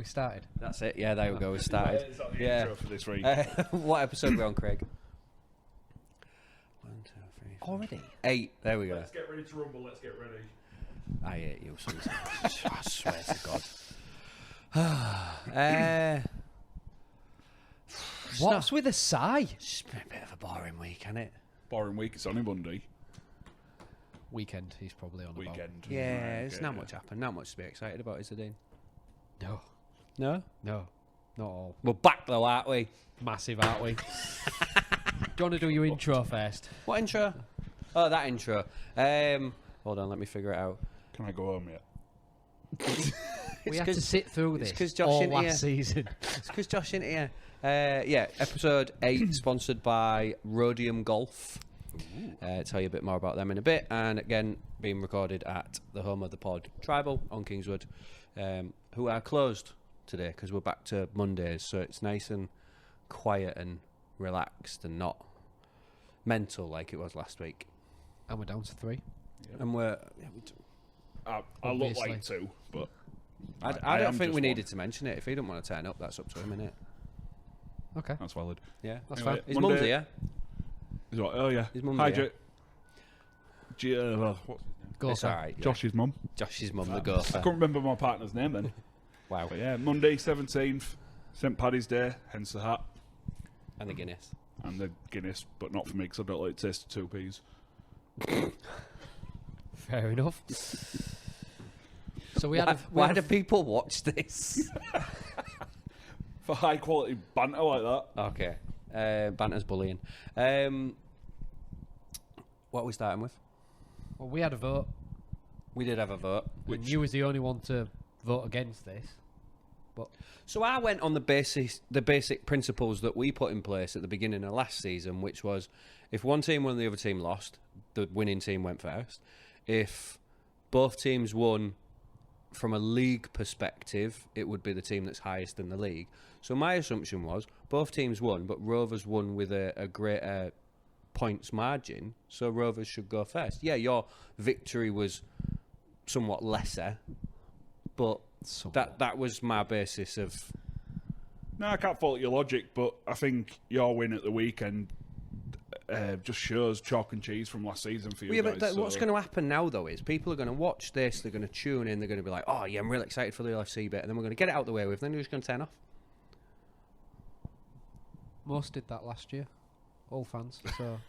started. That's it. Yeah, there we go. We started. Is that the Yeah. intro for this week? What episode are we on, Craig? 1, 2, 3, 4. Already? 8. There we go. Let's get ready to rumble. Let's get ready. I hate you sometimes. I swear to God. What's with a sigh? It's been a bit of a boring week, hasn't it? Boring week. It's only Monday. Weekend, he's probably on Weekend. Yeah, Right, it's okay, not yeah. much happened. Not much to be excited about, is there, Dean? about. No? No, not all. We're back though, aren't we? Massive, aren't we? Do you want to do your intro first? What intro? Oh, that intro. Hold on, let me figure it out. Can I go home yet? We had to sit through this 'cause Josh all isn't last here. season. It's because Josh isn't here. Yeah, episode 8, sponsored by Rhodium Golf. Tell you a bit more about them in a bit. And again, being recorded at the home of the pod, Tribal on Kingswood, who are closed today because we're back to Mondays. So it's nice and quiet and relaxed and not mental like it was last week. And we're down to 3. And we're... I look Obviously. like 2, but I am don't think just we one. needed to mention it. If he don't want to turn up, that's up to him, innit? Okay. that's valid. Yeah, That's Anyway, fine. His Monday- mum's here. He's like, oh yeah. His mum's Hi, here. what's his name? Go It's on. alright. Yeah. Josh's mum. Josh's mum, the I gopher. couldn't remember my partner's name then. Wow. But yeah, Monday 17th, St Paddy's Day, hence the hat And the Guinness. and the Guinness, but not for me because I don't like the taste of 2 peas. Fair enough. So we had. Why do people watch this? For high quality banter like that. Okay. Banter's bullying. What are we starting with? Well, we had a vote. We did have a vote. And you was the only one to vote against this. So I went on the basic principles that we put in place at the beginning of last season, which was if one team won and the other team lost, the winning team went first. If both teams won from a league perspective, it would be the team that's highest in the league. So my assumption was both teams won, but Rovers won with a greater points margin, so Rovers should go first. Yeah, your victory was somewhat lesser, but that was my basis of... No, I can't fault your logic, but I think your win at the weekend just shows chalk and cheese from last season for you Yeah, guys. but what's going to happen now, though, is people are going to watch this, they're going to tune in, they're going to be like, oh, yeah, I'm really excited for the LFC bit, and then we're going to get it out the way with, then they're just going to turn off. Most did that last year. All fans. So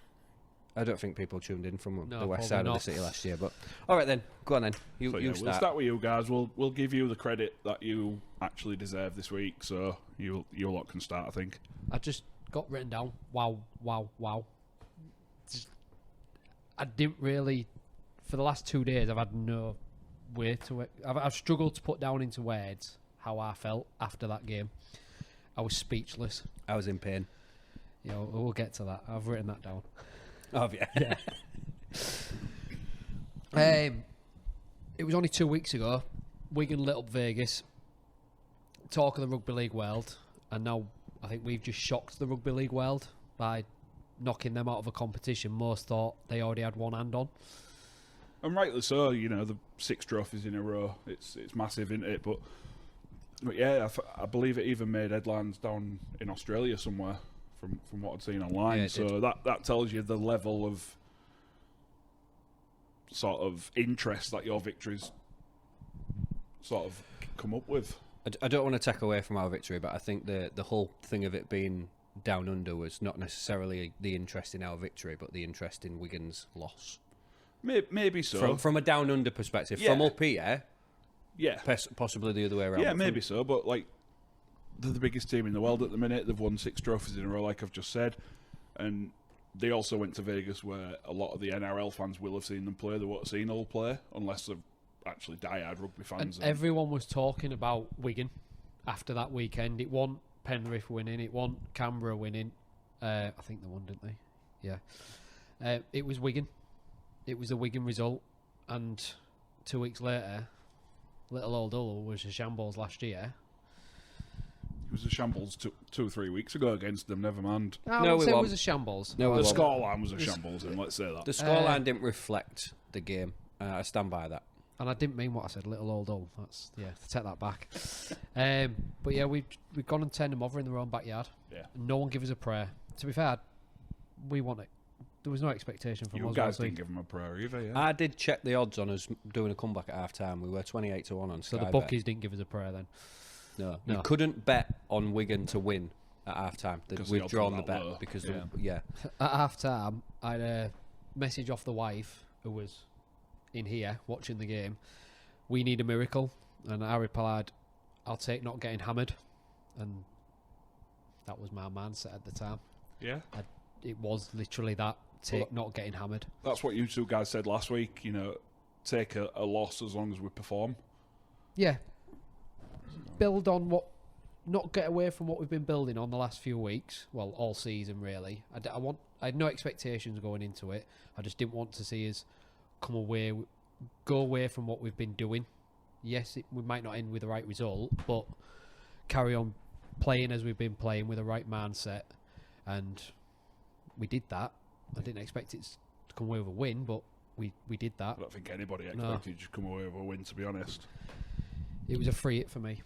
I don't think people tuned in from No, the west probably side of not. the city last year, but... All right, then. Go on, then. You We'll start. start with you guys. We'll give you the credit that you actually deserve this week, so you lot can start, I think. I just got written down. Wow, wow, wow. I didn't really. For the last 2 days, I've had no way to it. I've struggled to put down into words how I felt after that game. I was speechless. I was in pain. You know, we'll get to that. I've written that down. Oh, yeah. It was only 2 weeks ago. Wigan lit up Vegas. Talk of the rugby league world, and now I think we've just shocked the rugby league world by knocking them out of a competition most thought they already had one hand on. And rightly so, you know, the 6 trophies in a row. It's massive, isn't it? But yeah, I believe it even made headlines down in Australia somewhere from what I'd seen online. Yeah, it so did. that tells you the level of sort of interest that your victories sort of come up with. I don't want to take away from our victory, but I think the whole thing of it being down under was not necessarily the interest in our victory, but the interest in Wigan's loss. Maybe so. From a down under perspective, Yeah. from up here, Yeah. possibly the other way around. Yeah, But maybe so, but like they're the biggest team in the world at the minute. They've won 6 trophies in a row, like I've just said, and they also went to Vegas, where a lot of the NRL fans will have seen them play. They won't have seen Hull play unless they're actually diehard rugby fans. And everyone was talking about Wigan after that weekend. It wasn't Penrith winning. It wasn't Canberra winning. I think they won, didn't they? Yeah. It was Wigan. It was a Wigan result. And 2 weeks later, little old Hull was a shambles last year. It was a shambles 2 or 3 weeks ago against them. Never mind. I No, would it say it won't. was a shambles. No, The it won't. scoreline was a shambles, and let's say that. The scoreline didn't reflect the game. I stand by that. And I didn't mean what I said, little Oldham. That's take that back. But yeah, we've gone and turned them over in their own backyard. Yeah. No one gave us a prayer. To be fair, we won it. There was no expectation from us. You guys didn't give them a prayer either, yeah. I did check the odds on us doing a comeback at half time. We were 28-1 on So Sky the bookies didn't give us a prayer then. No. No. You couldn't bet on Wigan to win at half time. We've drawn the bet low. because Yeah. At half time, I had a message off the wife who was in here watching the game. We need a miracle. And I replied, I'll take not getting hammered. And that was my mindset at the time. Yeah. It was literally that. Not getting hammered. That's what you two guys said last week, take a loss as long as we perform. Yeah. Build on what... Not get away from what we've been building on the last few weeks. Well, all season, really. I had no expectations going into it. I just didn't want to see us go away from what we've been doing. Yes, we might not end with the right result, but carry on playing as we've been playing with the right mindset. And we did that. I didn't expect it to come away with a win, but we did that. I don't think anybody expected you to come away with a win, to be honest. It was a free hit for me.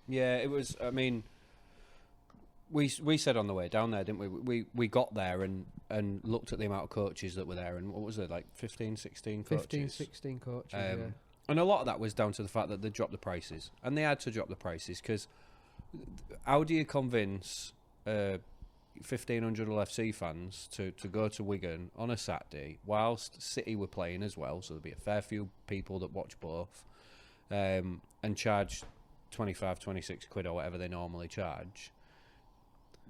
Yeah, it was. I mean, we said on the way down there, didn't we? We got there and looked at the amount of coaches that were there, and what was it, like 15, 16 coaches? 15, 16 coaches, yeah. And a lot of that was down to the fact that they dropped the prices. And they had to drop the prices, because how do you convince 1,500 LFC fans to go to Wigan on a Saturday whilst City were playing as well, so there'd be a fair few people that watch both, and charge 25, 26 quid or whatever they normally charge?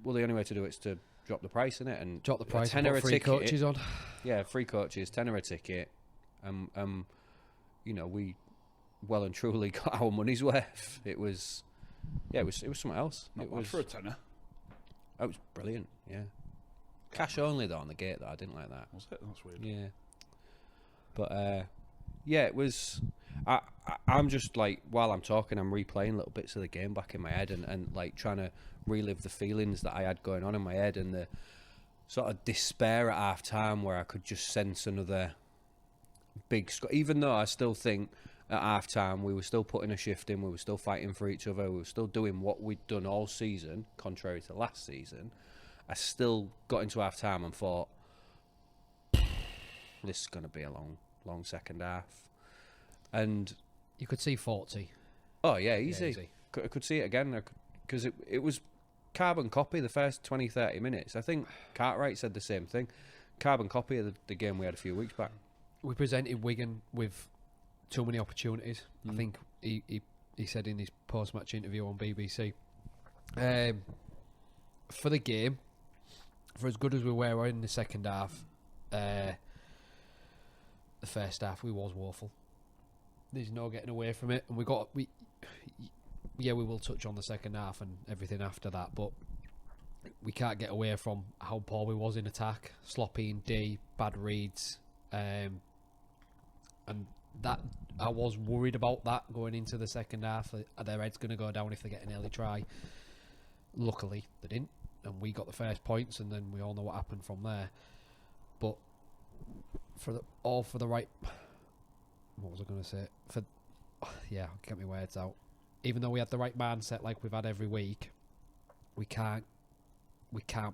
Well, the only way to do it is to drop the price, innit? And Drop the price, tenner put a free ticket. coaches on. Yeah, free coaches, tenner a ticket. We well and truly got our money's worth. It was something else. Not It bad was for a tenner. That was brilliant. Yeah, cash only though on the gate. Though I didn't like that. Was it? That's weird. Yeah, but it was. I'm just like, while I'm talking, I'm replaying little bits of the game back in my head and like trying to relive the feelings that I had going on in my head, and the sort of despair at half time where I could just sense another big score. Even though I still think at half time we were still putting a shift in, we were still fighting for each other, we were still doing what we'd done all season, contrary to last season. I still got into half time and thought, this is going to be a long second half. And You could see 40. oh yeah, easy. Yeah, easy. I could see it again because it was carbon copy the first 20-30 minutes. I think Cartwright said the same thing. Carbon copy of the game we had a few weeks back. We presented Wigan with too many opportunities. I think he said in his post-match interview on BBC. For the game, for as good as we were in the second half, the first half we was woeful. There's no getting away from it, and we will touch on the second half and everything after that, but we can't get away from how poor we was in attack, sloppy in D, bad reads, and that I was worried about that going into the second half. Their head's going to go down if they get an early try. Luckily, they didn't, and we got the first points, and then we all know what happened from there. But for the right. What was I going to say? I'll get my words out. Even though we had the right mindset, like we've had every week, we can't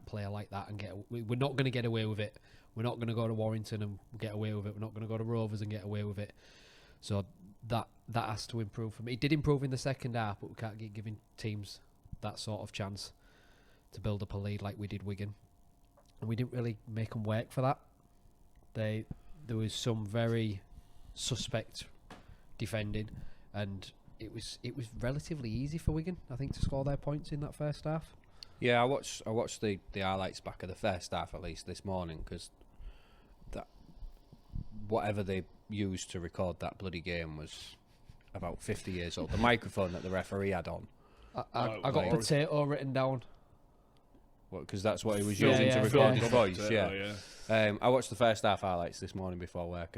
play like that and we're not going to get away with it. We're not going to go to Warrington and get away with it. We're not going to go to Rovers and get away with it. So that has to improve for me. It did improve in the second half, but we can't keep giving teams that sort of chance to build up a lead like we did Wigan. And we didn't really make them work for that. There was some very suspect defending, and it was relatively easy for Wigan, I think, to score their points in that first half. Yeah, I watched the highlights back of the first half at least this morning, because that whatever they used to record that bloody game was about 50 years old. The microphone that the referee had on. I got potato written down. Because that's what he was using to record his voice. Potato, Yeah. I watched the first half highlights this morning before work,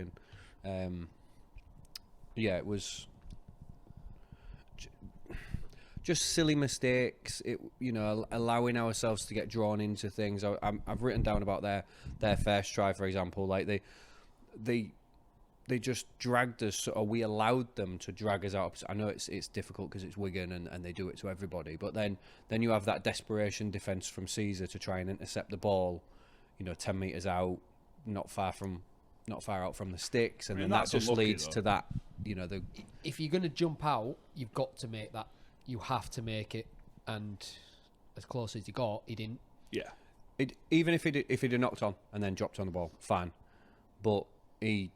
and it was just silly mistakes. Allowing ourselves to get drawn into things. I've written down about their first try, for example. Like they they just dragged us, or we allowed them to drag us out. I know it's difficult because it's Wigan and they do it to everybody, but then you have that desperation defence from Caesar to try and intercept the ball, 10 metres out, not far out from the sticks, and then that just leads to that. If you're going to jump out, you've got to make that. You have to make it, and as close as he got, he didn't. Yeah. Even if he'd have knocked on and then dropped on the ball, fine. But he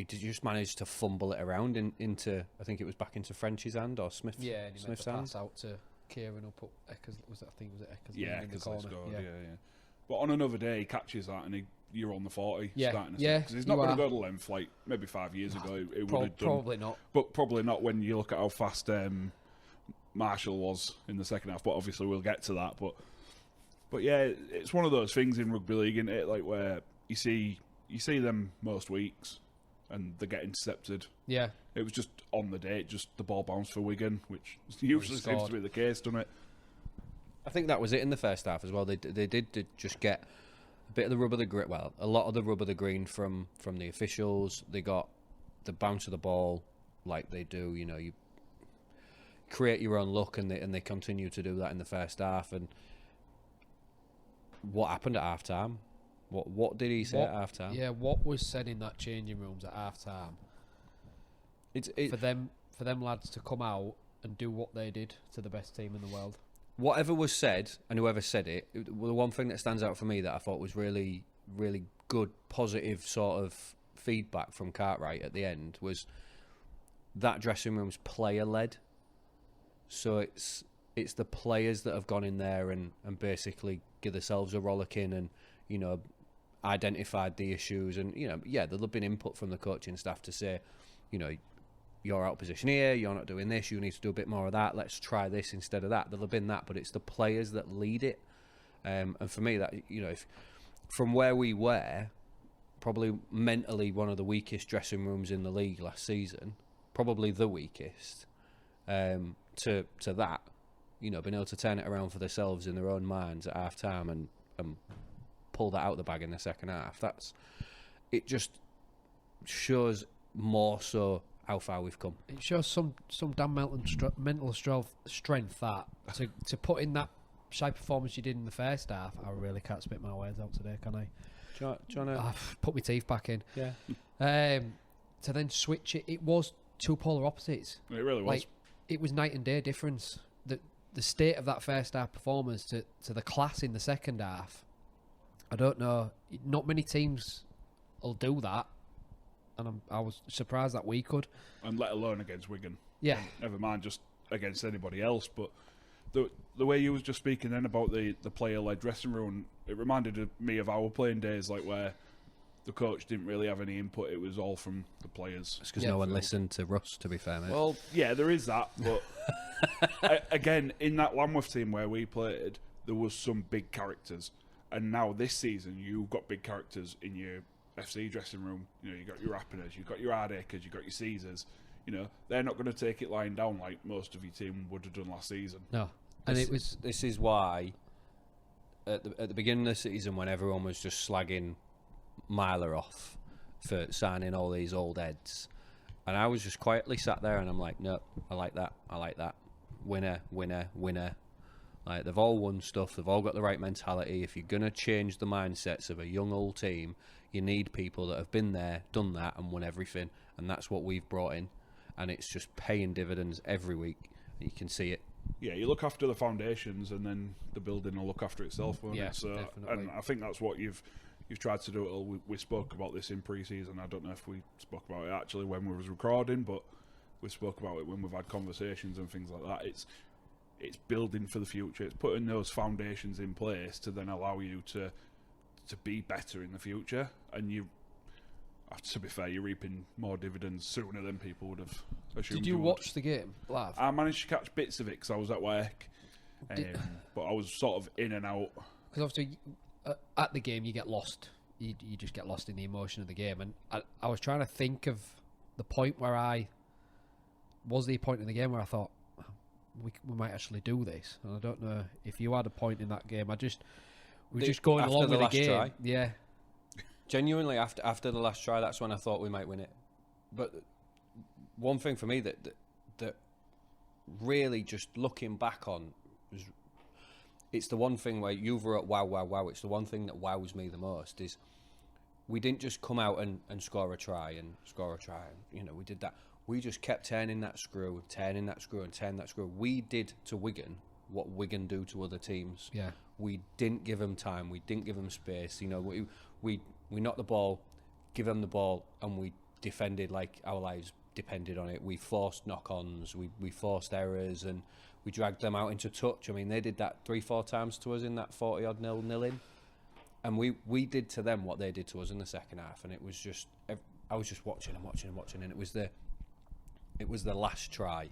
just managed to fumble it around into, I think it was back into French's hand or Smith's. Yeah, and he made Smith's the hand. pass out to Kieran up Eckers. I think it was Eckers. Yeah, in the because corner. they scored. Yeah. But on another day, he catches that and you're on the 40. Yeah, starting to yeah. because he's not going to go the length like maybe 5 years ago. It would have done. Probably not. But probably not when you look at how fast Marshall was in the second half. But obviously we'll get to that. But yeah, it's one of those things in rugby league, isn't it? Like where you see them most weeks, and they get intercepted. Yeah. It was just on the day, just the ball bounced for Wigan, which usually seems to be the case, doesn't it? I think that was it in the first half as well. They did just get a bit of the rub of the green. Well, a lot of the rub of the green from the officials. They got the bounce of the ball like they do. You create your own luck, and they continue to do that in the first half. And what happened at half time? What did he say at half time? Yeah, what was said in that changing rooms at half time? For them lads to come out and do what they did to the best team in the world. Whatever was said, and whoever said it, the one thing that stands out for me that I thought was really, really good, positive sort of feedback from Cartwright at the end was that dressing room's player-led. So it's the players that have gone in there and basically give themselves a rollicking and, identified the issues. And, there'll have been input from the coaching staff to say, you're out of position here, you're not doing this, you need to do a bit more of that, let's try this instead of that. There'll have been that, but it's the players that lead it. And for me, that if from where we were, probably mentally one of the weakest dressing rooms in the league last season, probably the weakest, to that, being able to turn it around for themselves in their own minds at half time and pull that out of the bag in the second half, it just shows more so how far we've come. It shows some damn mental strength that to put in that shy performance you did in the first half. I really can't spit my words out today, can I? Do you wanna... I've put my teeth back in. Yeah. To then switch it, it was two polar opposites. It really was. It was night and day difference. The state of that first half performance to the class in the second half. I don't know. Not many teams will do that. And I was surprised that we could. And let alone against Wigan. Yeah. Never mind just against anybody else. But the way you was just speaking then about the player-led dressing room, it reminded me of our playing days, like where the coach didn't really have any input. It was all from the players. It's because no one listened to Russ, to be fair, mate. Well, yeah, there is that. But again, in that Lambeth team where we played, there was some big characters. And now this season, you've got big characters in your FC dressing room. You got your Rapiners, you've got your Hardacres, you've got your Caesars. They're not going to take it lying down like most of your team would have done last season. No, and this is why at the beginning of the season, when everyone was just slagging Myler off for signing all these old heads, and I was just quietly sat there, and I'm like, no, I like that. Winner, winner, winner. Like, they've all won stuff. They've all got the right mentality. If you're gonna change the mindsets of a young old team, you need people that have been there, done that, and won everything. And that's what we've brought in. And it's just paying dividends every week. You can see it. Yeah, you look after the foundations, and then the building will look after itself, won't it? So, definitely. And I think that's what you've tried to do. We spoke about this in pre-season. I don't know if we spoke about it actually when we was recording, but we spoke about it when we've had conversations and things like that. It's building for the future. It's putting those foundations in place to then allow you to be better in the future. And to be fair, you're reaping more dividends sooner than people would have assumed. Did you watch the game live? I managed to catch bits of it because I was at work, but I was sort of in and out. Because obviously, at the game you get lost. You just get lost in the emotion of the game. And I was trying to think of the point where the point in the game where I thought, we might actually do this. And I don't know if you had a point in that game. We're just going along with the game. Try, yeah. Genuinely, after the last try, that's when I thought we might win it. but one thing for me that really, just looking back on, it's the one thing where you've wrote wow. It's the one thing that wows me the most is we didn't just come out and score a try. And, we did that. We just kept turning that screw. We did to Wigan what Wigan do to other teams. Yeah. We didn't give them time. We didn't give them space. We knocked the ball, give them the ball, and we defended like our lives depended on it. We forced knock-ons, we forced errors, and we dragged them out into touch. I mean, they did that 3-4 times to us in that 40-odd 0-0 in, and we did to them what they did to us in the second half. And it was just, I was just watching, and it was the last try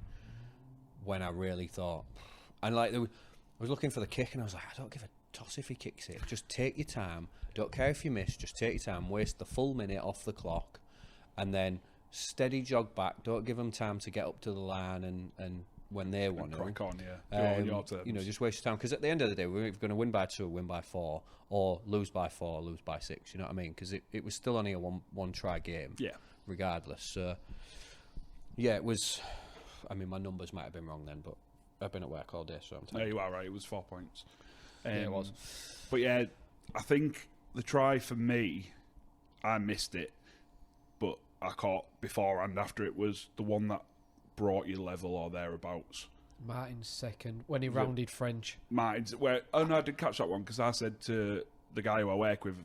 when I really thought, and like I was looking for the kick, and I was like, I don't give a toss if he kicks it. Just take your time. Don't care if you miss. Just take your time. Waste the full minute off the clock, and then steady jog back. Don't give them time to get up to the line and when they want to. Crack on, yeah. Do it on your terms. Just waste your time, because at the end of the day, we're going to win by 2, win by 4, or lose by 4, lose by 6. You know what I mean? Because it was still only a one try game. Yeah. Regardless. So yeah, it was. I mean, my numbers might have been wrong then, but I've been at work all day, so I'm No, tired. you are right. It was 4 points. Yeah, it was. But yeah, I think the try for me, I missed it, but I caught before and after it was the one that brought you level or thereabouts. Martin's second when he rounded French. Martin's I did catch that one because I said to the guy who I work with,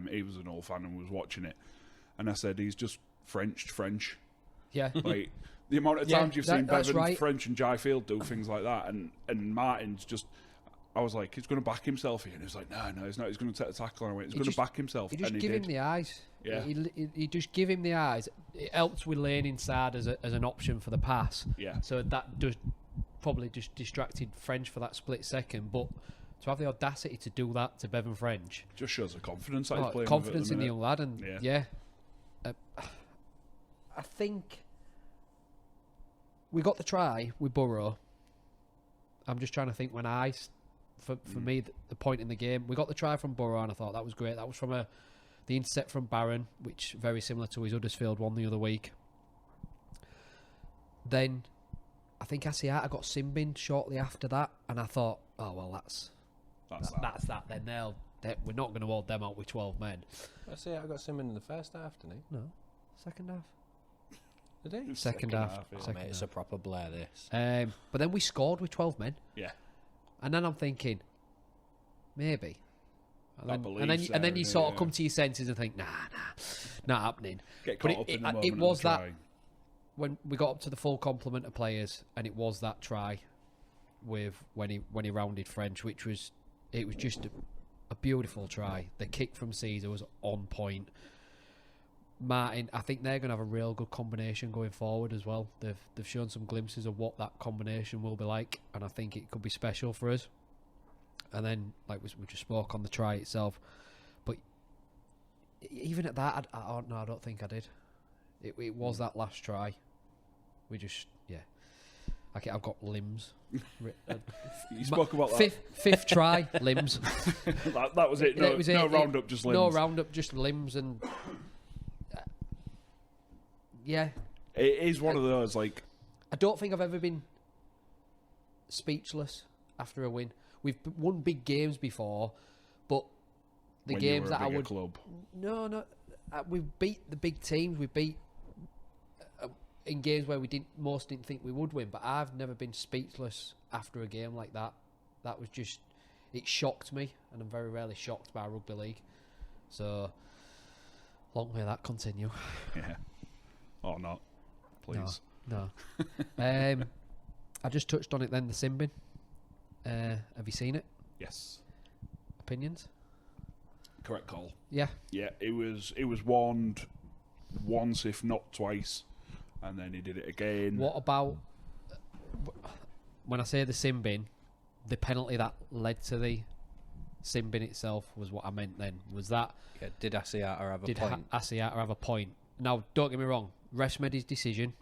he was an old fan and was watching it, and I said he's just French. Yeah. Like the amount of Yeah, times you've seen that's Bevan right. French and Jai Field do things like that, and Martin's just. I was like, he's going to back himself here, and he was like, no, he's not. He's going to take the tackle and I went, he's going to back himself. He just and give he him did. the eyes. Yeah. He just give him the eyes. It helps with laying inside as an option for the pass. Yeah. So that just probably just distracted French for that split second. But to have the audacity to do that to Bevan French, Just shows the confidence that he's playing confidence with in at the the young lad, and Yeah. I think we got the try with Burrow. I'm just trying to think when for me, the point in the game, we got the try from Burrow, and I thought that was great. That was from the intercept from Barron, which very similar to his Huddersfield one the other week. Then I think Asiata got sin-binned shortly after that, and I thought, oh well, that's that. Then we're not going to hold them out with 12 men. I got Simon in the first half, didn't he? No, second half. Did he? Second half. yeah. Second Mate, it's half. a proper Blair, this. But then we scored with 12 men. Yeah. And then I'm thinking, maybe. That belief's And then there, you innit? sort of Yeah. come to your senses and think, nah, not happening. Get But caught up in the moment it was and that try. when we got up to the full complement of players, and it was that try with when he rounded French, it was just a beautiful try. The kick from Caesar was on point. Martin, I think they're going to have a real good combination going forward as well. They've shown some glimpses of what that combination will be like, and I think it could be special for us. And then, like we just spoke on the try itself, but even at that, I don't think I did. It was that last try. We just, okay, I've got limbs. You spoke about that. Fifth try, limbs. that was it. No, It was no it. roundup, just limbs. No roundup, just limbs, and yeah. It is one of those, like... I don't think I've ever been speechless after a win. We've won big games before, but the when games you were a that I bigger would... club. No. We've beat the big teams. We beat in games where most didn't think we would win, but I've never been speechless after a game like that. That was just... It shocked me, and I'm very rarely shocked by rugby league. So, long may that continue. Yeah. Or not. Please. No. I just touched on it then, the sin-bin. Have you seen it? Yes. Opinions? Correct call. Yeah. Yeah, it was warned once, if not twice, and then he did it again. What about, when I say the sin-bin, the penalty that led to the sin-bin itself was what I meant then. Was that... Yeah, did Asiata have a point? Asiata have a point? Now, don't get me wrong. Refs made his decision.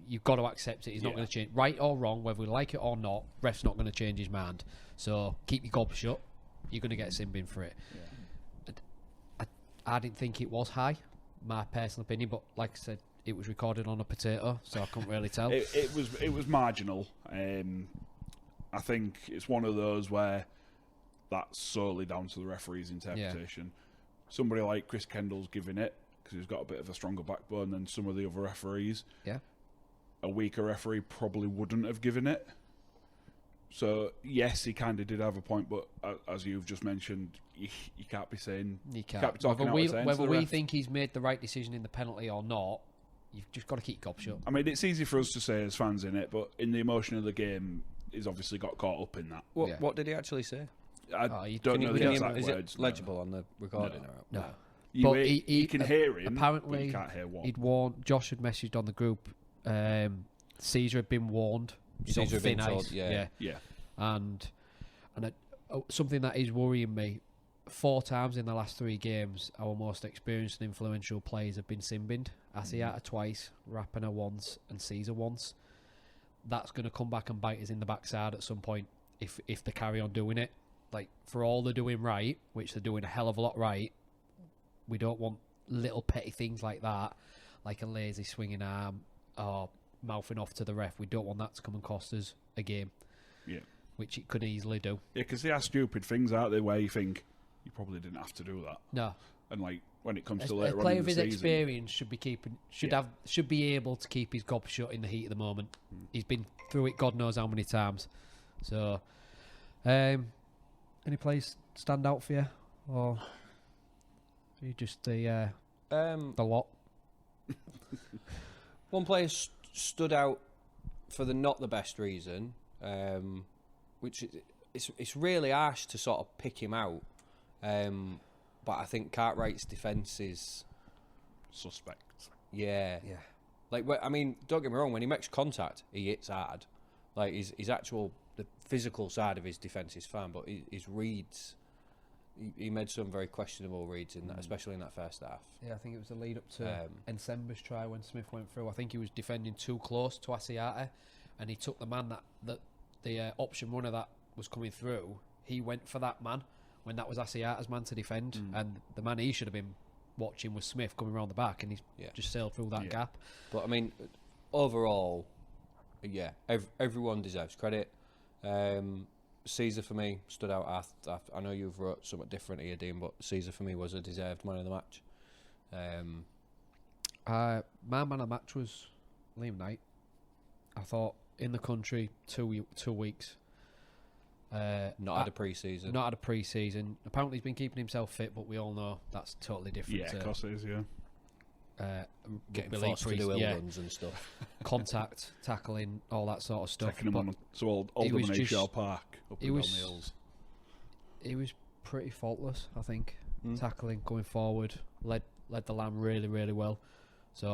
You've got to accept it. He's not going to change. Right or wrong, whether we like it or not, ref's not going to change his mind. So keep your gob shut. You're going to get a sin bin for it. Yeah. I didn't think it was high, my personal opinion, but like I said, it was recorded on a potato, so I couldn't really tell. It was marginal. I think it's one of those where that's solely down to the referee's interpretation. Somebody like Chris Kendall's giving it because he's got a bit of a stronger backbone than some of the other referees. Yeah. A weaker referee probably wouldn't have given it. So, yes, he kind of did have a point, but as you've just mentioned, you can't be saying... You can't be talking whether we think he's made the right decision in the penalty or not, you've just got to keep gob shut. I mean, it's easy for us to say as fans in it, but in the emotion of the game, he's obviously got caught up in that. What did he actually say? I don't know the exact Is words. it legible on the recording? No. You, But you can hear him, apparently, but you can't hear what. he'd warned... Josh had messaged on the group, Caesar had been warned. He's on Caesar had been thin told, ice. Yeah. And something that is worrying me, 4 times in the last 3 games, our most experienced and influential players have been sin-binned. Asiata twice, Rapina once, and Caesar once. That's going to come back and bite us in the backside at some point if they carry on doing it. Like, for all they're doing right, which they're doing a hell of a lot right, we don't want little petty things like that, like a lazy swinging arm or mouthing off to the ref. We don't want that to come and cost us a game. Yeah. Which it could easily do. Yeah, because they are stupid things, aren't they, where you think you probably didn't have to do that. No. And like when it comes to A later on player in of the his season, experience should be able to keep his gob shut in the heat of the moment. He's been through it God knows how many times. So, any players stand out for you, or are you just the lot? One player stood out for not the best reason, which it's really harsh to sort of pick him out. But I think Cartwright's defence is suspect. Yeah. Like, I mean, don't get me wrong. When he makes contact, he hits hard. Like his the physical side of his defence is fine, but his reads, he made some very questionable reads in that, especially in that first half. Yeah, I think it was the lead up to Ensemba's try when Smith went through. I think he was defending too close to Asiata, and he took the man that the option runner that was coming through. He went for that man when that was Asiata's man to defend, and the man he should have been watching was Smith coming around the back, and he's just sailed through that gap. But I mean, overall, everyone deserves credit. Caesar for me stood out. I know you've wrote something different here, Dean, but Caesar for me was a deserved man of the match. My man of the match was Liam Knight. I thought in the country 2 weeks. Not had a pre-season. Not had a pre-season. Apparently he's been keeping himself fit, but we all know that's totally different. Yeah, of course it is, Getting forced to do runs and stuff. Contact, tackling, all that sort of stuff. Taking him on to Oldham and Ashell Park up and down the hills. He was pretty faultless, I think. Tackling, going forward, led the lamb really, really well. So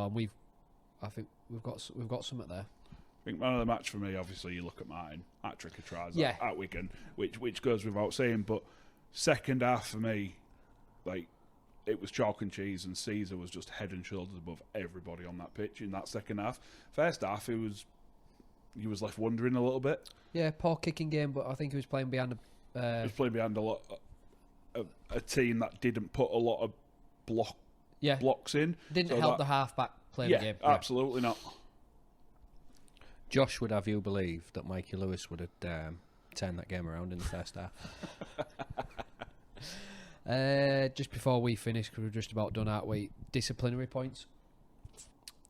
I think we've got something there. I think man of the match for me, obviously, you look at Martin, hat-trick of tries at Wigan, which goes without saying, but second half for me, like, it was chalk and cheese, and Caesar was just head and shoulders above everybody on that pitch in that second half. First half, he was left wondering a little bit. Yeah, poor kicking game, but I think he was playing behind he was playing behind a team that didn't put a lot of blocks in. Didn't help the half-back playing the game. Absolutely not. Josh would have you believe that Mikey Lewis would have turned that game around in the first half. Just before we finish, because we're just about done, aren't we? Disciplinary points.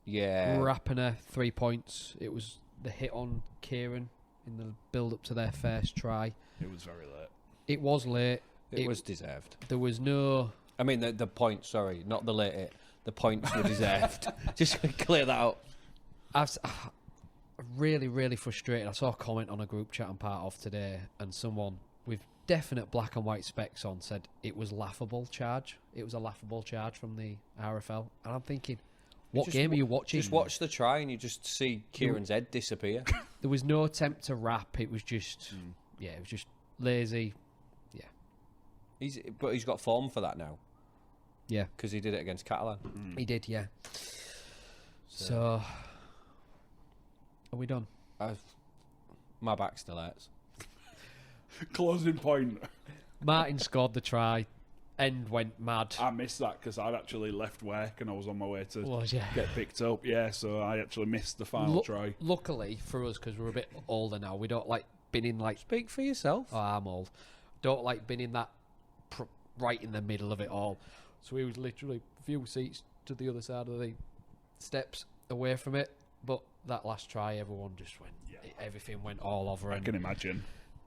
Yeah. Rapina, 3 points. It was the hit on Kieran in the build-up to their first try. It was very late. It was late. It was deserved. There was no... I mean, the points, sorry, not the late hit. The points were deserved. Just to clear that out. Really, really frustrated. I saw a comment on a group chat I'm part of today, and someone with definite black and white specs on said it was laughable charge. It was a laughable charge from the RFL, and I'm thinking, what game are you watching? Just watch the try, and you just see Kieran's head disappear. There was no attempt to wrap. It was just, it was just lazy. Yeah, but he's got form for that now. Yeah, because he did it against Catalan. He did, yeah. So are we done? My back still hurts. Closing point. Martin scored the try. end went mad. I missed that because I'd actually left work and I was on my way to Was ya? get picked up. Yeah, so I actually missed the final try. Luckily for us, because we're a bit older now, we don't like being in like. Speak for yourself. Oh, I'm old. Don't like being in that right in the middle of it all. So we was literally a few seats to the other side of the steps away from it. But that last try, everyone just went. Everything went all over. I can imagine.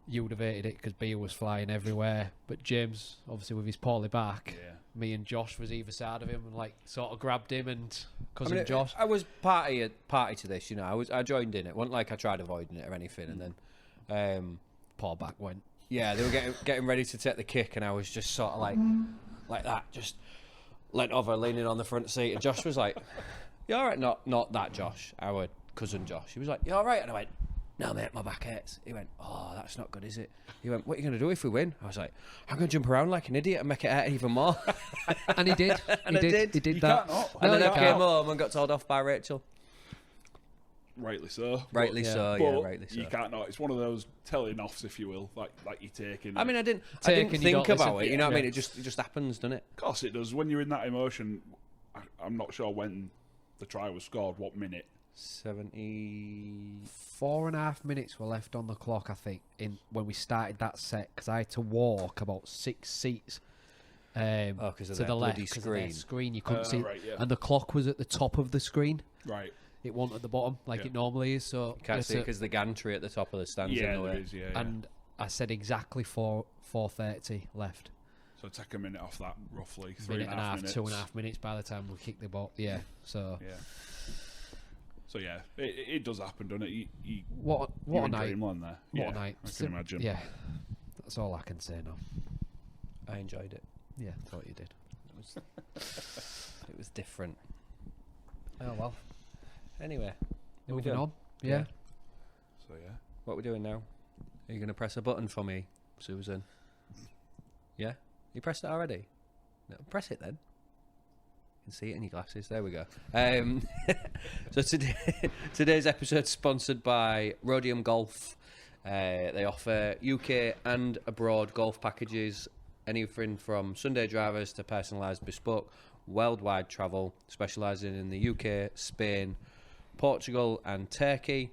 You would have hated it because beer was flying everywhere. But James, obviously with his poorly back, me and Josh was either side of him and like sort of grabbed him and cousin Josh. I was party to this, you know. I joined in it. It wasn't like I tried avoiding it or anything. And then Poor back went. yeah, they were getting ready to take the kick, and I was just sort of like that, just leant over, leaning on the front seat. And Josh was like, "You all right?" Not that Josh, our cousin Josh. He was like, "You all right?" And I went, "No, mate, my back hurts." He went, "Oh, that's not good, is it?" He went, "What are you going to do if we win?" I was like, "I'm going to jump around like an idiot and make it hurt even more." And he did. And I did. He did You that. can't not. And No, then you I came can't. home and got told off by Rachel. Rightly so. Rightly so, But yeah, rightly so. you can't not. It's one of those telling offs, if you will, like you're taking. I mean, I didn't Take and you think don't about listen. it. You know what I Yeah. mean? It just happens, doesn't it? Of course it does. When you're in that emotion, I'm not sure when the try was scored, what minute. 70. 4.5 minutes were left on the clock, I think, in when we started that set, because I had to walk about 6 seats 'cause of to that the left bloody because of their screen. screen. You couldn't see, Right, yeah. and the clock was at the top of the screen. Right. It wasn't at the bottom like Yeah. it normally is. So Can't yes, see because the gantry at the top of the stands Yeah, in the there way. is. Yeah, yeah. and I said exactly 4:30 left. So take a minute off that, roughly. Minute and a half, minutes. 2.5 minutes by the time we kicked the ball. Yeah. So Yeah. So yeah, it does happen, doesn't it? You, what you're a in night! dreamland there. What Yeah, a night! I can imagine. Yeah. That's all I can say now. I enjoyed it. Yeah, thought you did. It was different. Oh well. Anyway, are we Moving done? on. Yeah. So yeah. What are we doing now? Are you going to press a button for me, Susan? Yeah? You pressed it already? No, press it then. You can see it in your glasses. There we go. So today's episode is sponsored by Rhodium Golf. They offer UK and abroad golf packages, anything from Sunday drivers to personalised bespoke worldwide travel, specialising in the UK, Spain, Portugal and Turkey.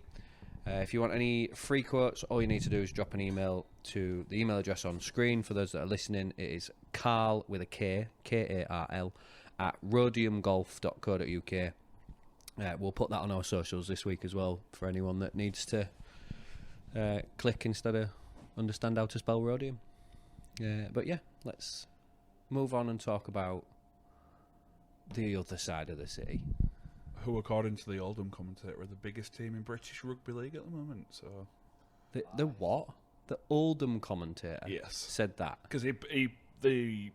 If you want any free quotes, all you need to do is drop an email to the email address on screen. For those that are listening, it is Carl with a K, Karl, at rhodiumgolf.co.uk. We'll put that on our socials this week as well for anyone that needs to click instead of understand how to spell rhodium. But yeah, let's move on and talk about the other side of the city. Who, according to the Oldham commentator, are the biggest team in British Rugby League at the moment. So The what? The Oldham commentator yes, said that. because the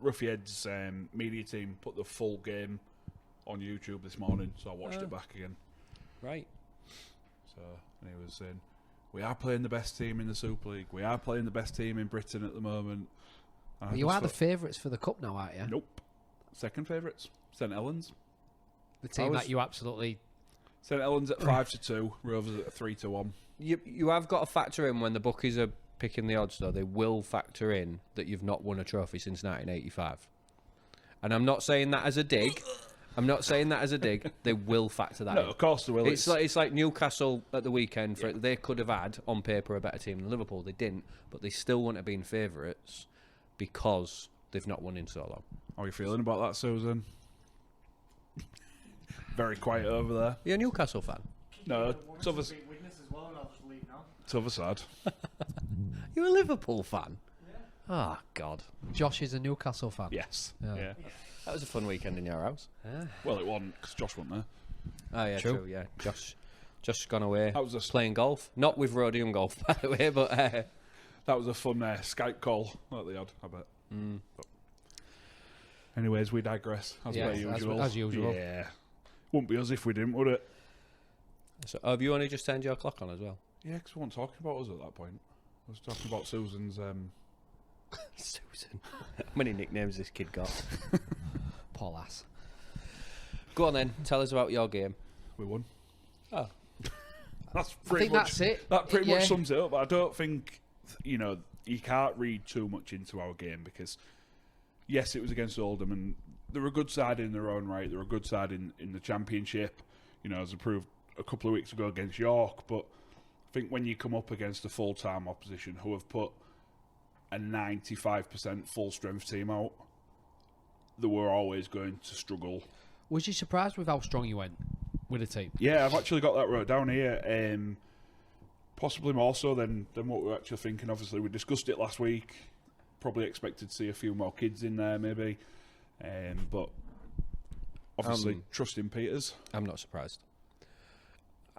Ruffians media team put the full game on YouTube this morning, so I watched it back again. Right. So and he was saying, "We are playing the best team in the Super League. We are playing the best team in Britain at the moment." And I You just are the thought, favourites for the cup now, aren't you? Nope. Second favourites, St Helens. The team was- that you absolutely. St Helens at 5-2, Rovers at 3-1. You have got to factor in when the bookies are picking the odds, though. They will factor in that you've not won a trophy since 1985. And I'm not saying that as a dig. They will factor that No, in. of course they will. It's like Newcastle at the weekend. They could have had, on paper, a better team than Liverpool. They didn't, but they still wouldn't have been favourites because they've not won in so long. How are you feeling about that, Susan? Very quiet over there. You're a Newcastle fan? No, it's other side. You're a Liverpool fan? Oh, God. Josh is a Newcastle fan. Yes. Yeah. Yeah. That was a fun weekend in your house. Well, it wasn't because Josh wasn't there. Oh, yeah, True. true yeah. Josh gone away That was a playing golf. Not with Rhodium Golf, by the way, but... that was a fun Skype call that they had. I bet. But anyways, we digress as per Yes, usual. as usual. Yeah. Wouldn't be us if we didn't, would it? So, have you only just turned your clock on as well? Yeah, because we weren't talking about us at that point. I was talking about Susan's. Susan. How many nicknames this kid got? Poor lass. Go on then, tell us about your game. We won. Oh. That's I pretty think much. that's it. That pretty Yeah. much sums it up. I don't think you can't read too much into our game because yes, it was against Oldham, and they're a good side in their own right. They're a good side in the Championship, as approved a couple of weeks ago against York. But I think when you come up against a full-time opposition who have put a 95% full-strength team out, they were always going to struggle. Was you surprised with how strong you went with the team? Yeah, I've actually got that wrote down here. Possibly more so than what we were actually thinking. Obviously, we discussed it last week. Probably expected to see a few more kids in there, maybe. But obviously, trusting Peters. I'm not surprised.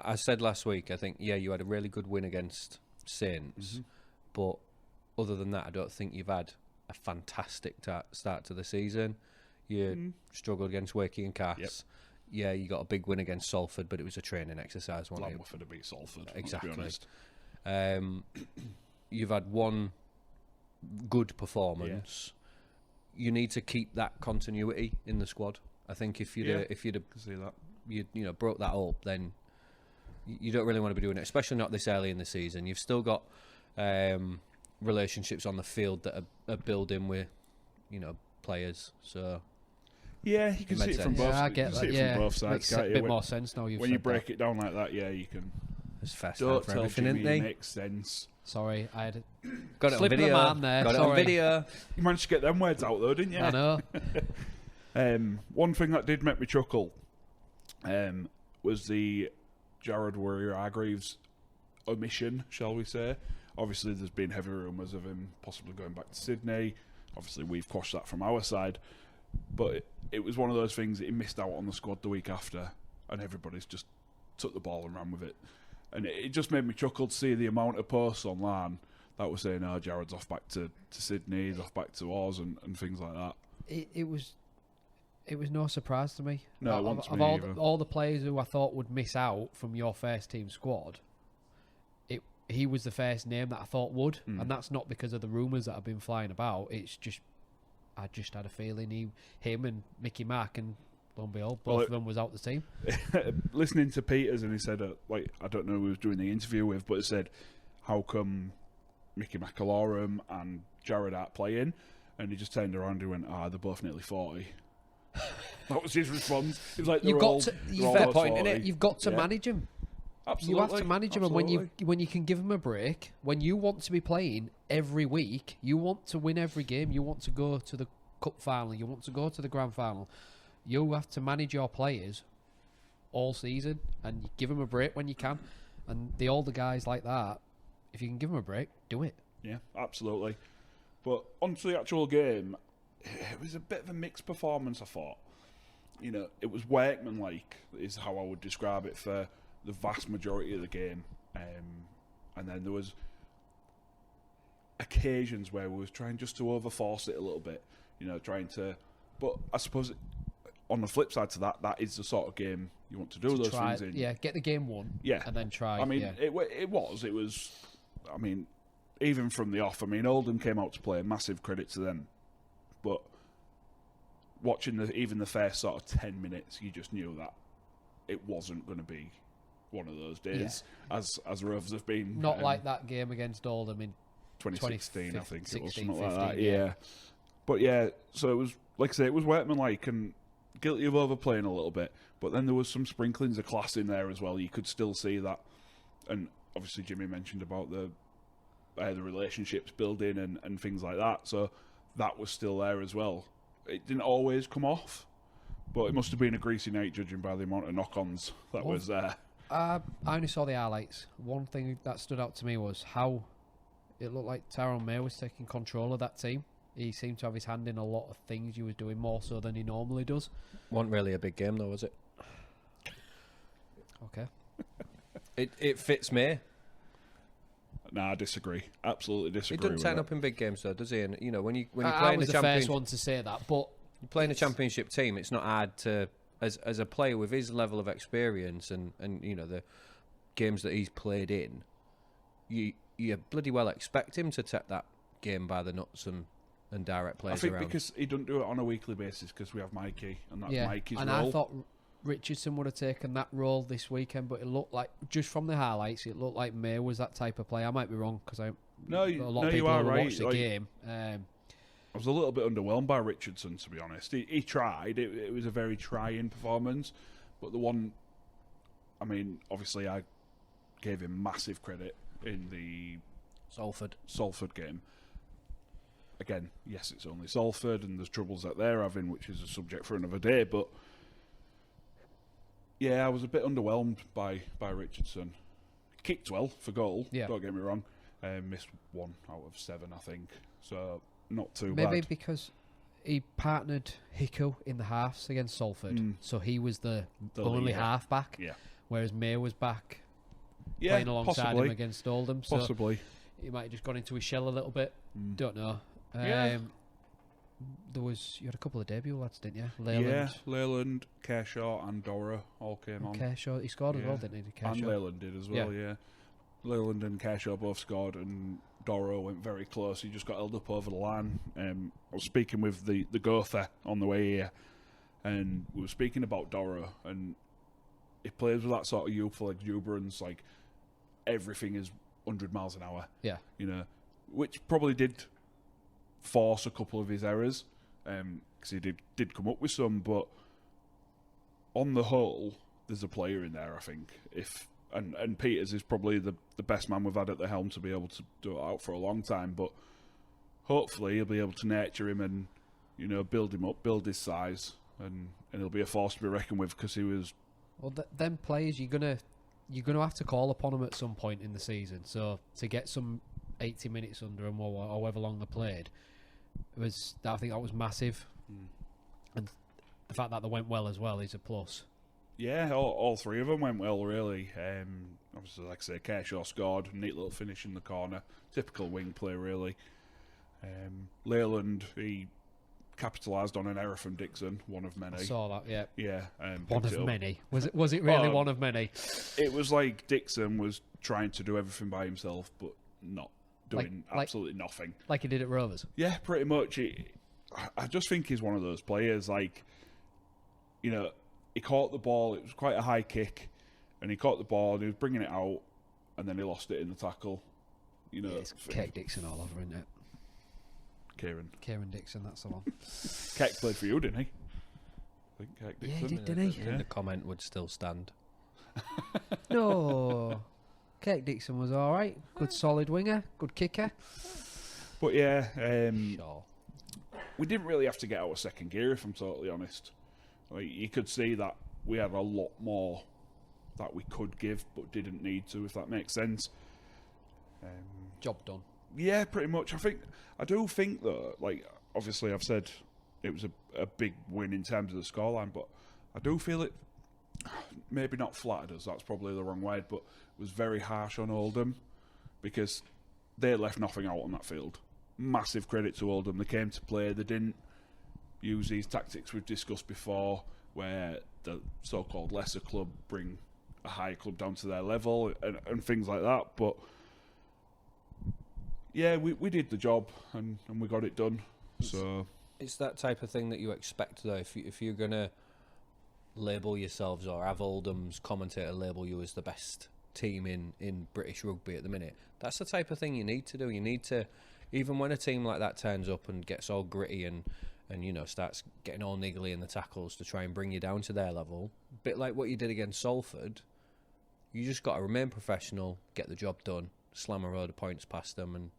I said last week, I think, you had a really good win against Saints, but other than that, I don't think you've had a fantastic start to the season. You struggled against Wakey and Cass. Yep. Yeah, you got a big win against Salford, but it was a training exercise, wasn't it? Lamberford to beat Salford. Exactly. Let's be honest. You've had one good performance. Yeah. You need to keep that continuity in the squad. I think if you'd see that. you broke that up, then you don't really want to be doing it, especially not this early in the season. You've still got relationships on the field that are building with players. So yeah, you can see it from both. I get that. From both sides. Makes a bit more sense now. When you break it down like that, you can. It's fast Don't for tell everything, Jimmy, isn't they? it makes sense. Sorry, I had got it on slip of the video. man there. Got it Sorry. on video. You managed to get them words out though, didn't you? I know. One thing that did make me chuckle was the Jared Warrior-Hargreaves omission, shall we say. Obviously, there's been heavy rumours of him possibly going back to Sydney. Obviously, we've quashed that from our side. But it was one of those things that he missed out on the squad the week after, and everybody's just took the ball and ran with it. And it just made me chuckle to see the amount of posts online that were saying, Jared's off back to Sydney, he's off back to Oz and things like that. It was no surprise to me. No, it wasn't to of me all, either. all the players who I thought would miss out from your first team squad, he was the first name that I thought would, and that's not because of the rumours that have been flying about. It's just I just had a feeling him and Mickey Mack, and lo and behold, both of them was out the team. Listening to Peters, and he said, I don't know who he was doing the interview with, but he said, how come Mickey McAlorum and Jared aren't playing? And he just turned around and went, they're both nearly 40. That was his response. He was like, You've got to Yeah. manage him. Absolutely. You have to manage him, and when you can give him a break, when you want to be playing every week, you want to win every game, you want to go to the cup final, you want to go to the grand final, you have to manage your players all season, and you give them a break when you can. And the older guys like that, if you can give them a break, do it. Yeah, absolutely. But onto the actual game, it was a bit of a mixed performance, I thought. It was workmanlike, is how I would describe it, for the vast majority of the game. And then there was occasions where we was trying just to overforce it a little bit, trying to... But I suppose on the flip side to that is the sort of game you want to do those things in. Yeah, get the game won, and then try. I mean, it was... I mean, even from the off, Oldham came out to play, massive credit to them. But watching even the first sort of 10 minutes, you just knew that it wasn't going to be one of those days, as Rovers have been. Not like that game against Oldham in 2016, I think it was something 15, like that. Yeah. But yeah, so it was, like I say, it was workmanlike and guilty of overplaying a little bit. But then there was some sprinklings of class in there as well. You could still see that. And obviously Jimmy mentioned about the relationships building and things like that. So that was still there as well. It didn't always come off, but it must have been a greasy night judging by the amount of knock-ons that was there. I only saw the highlights. One thing that stood out to me was how it looked like Tyrone May was taking control of that team. He seemed to have his hand in a lot of things he was doing, more so than he normally does. Wasn't really a big game though, was it? Okay. It fits May. Nah, I disagree. Absolutely disagree. He doesn't turn with up in big games though, does he? And when you I play in was the the first championship, one to say that, but you're playing a championship team, it's not hard to, as a player with his level of experience and the games that he's played in, you bloody well expect him to take that game by the nuts and direct players I think around. because he doesn't do it on a weekly basis because we have Mikey and that's Mikey's and role. I thought Richardson would have taken that role this weekend, but it looked like, just from the highlights, it looked like May was that type of player. I might be wrong because a lot of people you are who right. watched the game. I was a little bit underwhelmed by Richardson, to be honest. He tried. It was a very trying performance, but the one, I mean, obviously I gave him massive credit in the Salford game. Again, yes, it's only Salford, and there's troubles that they're having, which is a subject for another day. But yeah, I was a bit underwhelmed by Richardson. Kicked well for goal. Yeah. Don't get me wrong. Missed 1 out of 7, I think. So not too Maybe bad. because he partnered Hickle in the halves against Salford, so he was the only leader. half back, Yeah. whereas May was back Yeah, playing alongside possibly. him against Oldham. So Possibly. he might have just gone into his shell a little bit. Don't know. Yeah. You had a couple of debut lads, didn't you? Leyland. Yeah, Leyland, Kershaw and Dora all came on. Kershaw, he scored as well, didn't he? Kershaw. And Leyland did as well, yeah. Leyland and Kershaw both scored, and Doro went very close. He just got held up over the line. I was speaking with the Gotha on the way here, and we were speaking about Doro, and he plays with that sort of youthful exuberance, like everything is 100 miles an hour. Yeah. You know, which probably did force a couple of his errors, because he did come up with some, but on the whole, there's a player in there, I think. And Peters is probably the best man we've had at the helm to be able to do it out for a long time, but hopefully he'll be able to nurture him and, you know, build him up, build his size, and he'll be a force to be reckoned with, because he was... Well, them players, you're gonna have to call upon them at some point in the season. So to get some 80 minutes under them, or however long they played, I think that was massive, and the fact that they went well as well is a plus. Yeah, all 3 of them went well, really. Obviously, like I say, Kershaw scored, neat little finish in the corner, typical wing play, really. Leyland, he capitalised on an error from Dixon, one of many. I saw that, yeah. Yeah, One picked of it up. many. Was it really one of many? It was like Dixon was trying to do everything by himself, but not doing absolutely nothing. Like he did at Rovers. Yeah, pretty much. I just think he's one of those players, like, you know, he caught the ball, it was quite a high kick, and he caught the ball, and he was bringing it out, and then he lost it in the tackle. You know, It's Keck Dixon all over, isn't it? Kieran Dixon, that's the one. Keck played for you, didn't he? I think Keck Dixon. Yeah, he did, didn't he? I think the comment would still stand. No. Keck Dixon was alright. Good solid winger, good kicker. But yeah, Sure. we didn't really have to get out of second gear, if I'm totally honest. Like, you could see that we had a lot more that we could give, but didn't need to, if that makes sense. Job done. Yeah, pretty much. I do think though, like, obviously I've said it was a big win in terms of the scoreline, but I do feel it maybe not flattered us, that's probably the wrong word, but it was very harsh on Oldham, because they left nothing out on that field. Massive credit to Oldham. They came to play, they didn't use these tactics we've discussed before, where the so-called lesser club bring a higher club down to their level and things like that, but yeah, we did the job and we got it done. So It's that type of thing that you expect, though. If you're going to label yourselves, or have Oldham's commentator label you as the best team in British rugby at the minute, that's the type of thing you need to do. You need to, even when a team like that turns up and gets all gritty and you know, starts getting all niggly in the tackles to try and bring you down to their level, a bit like what you did against Salford, you just got to remain professional, get the job done, slam a load of points past them, and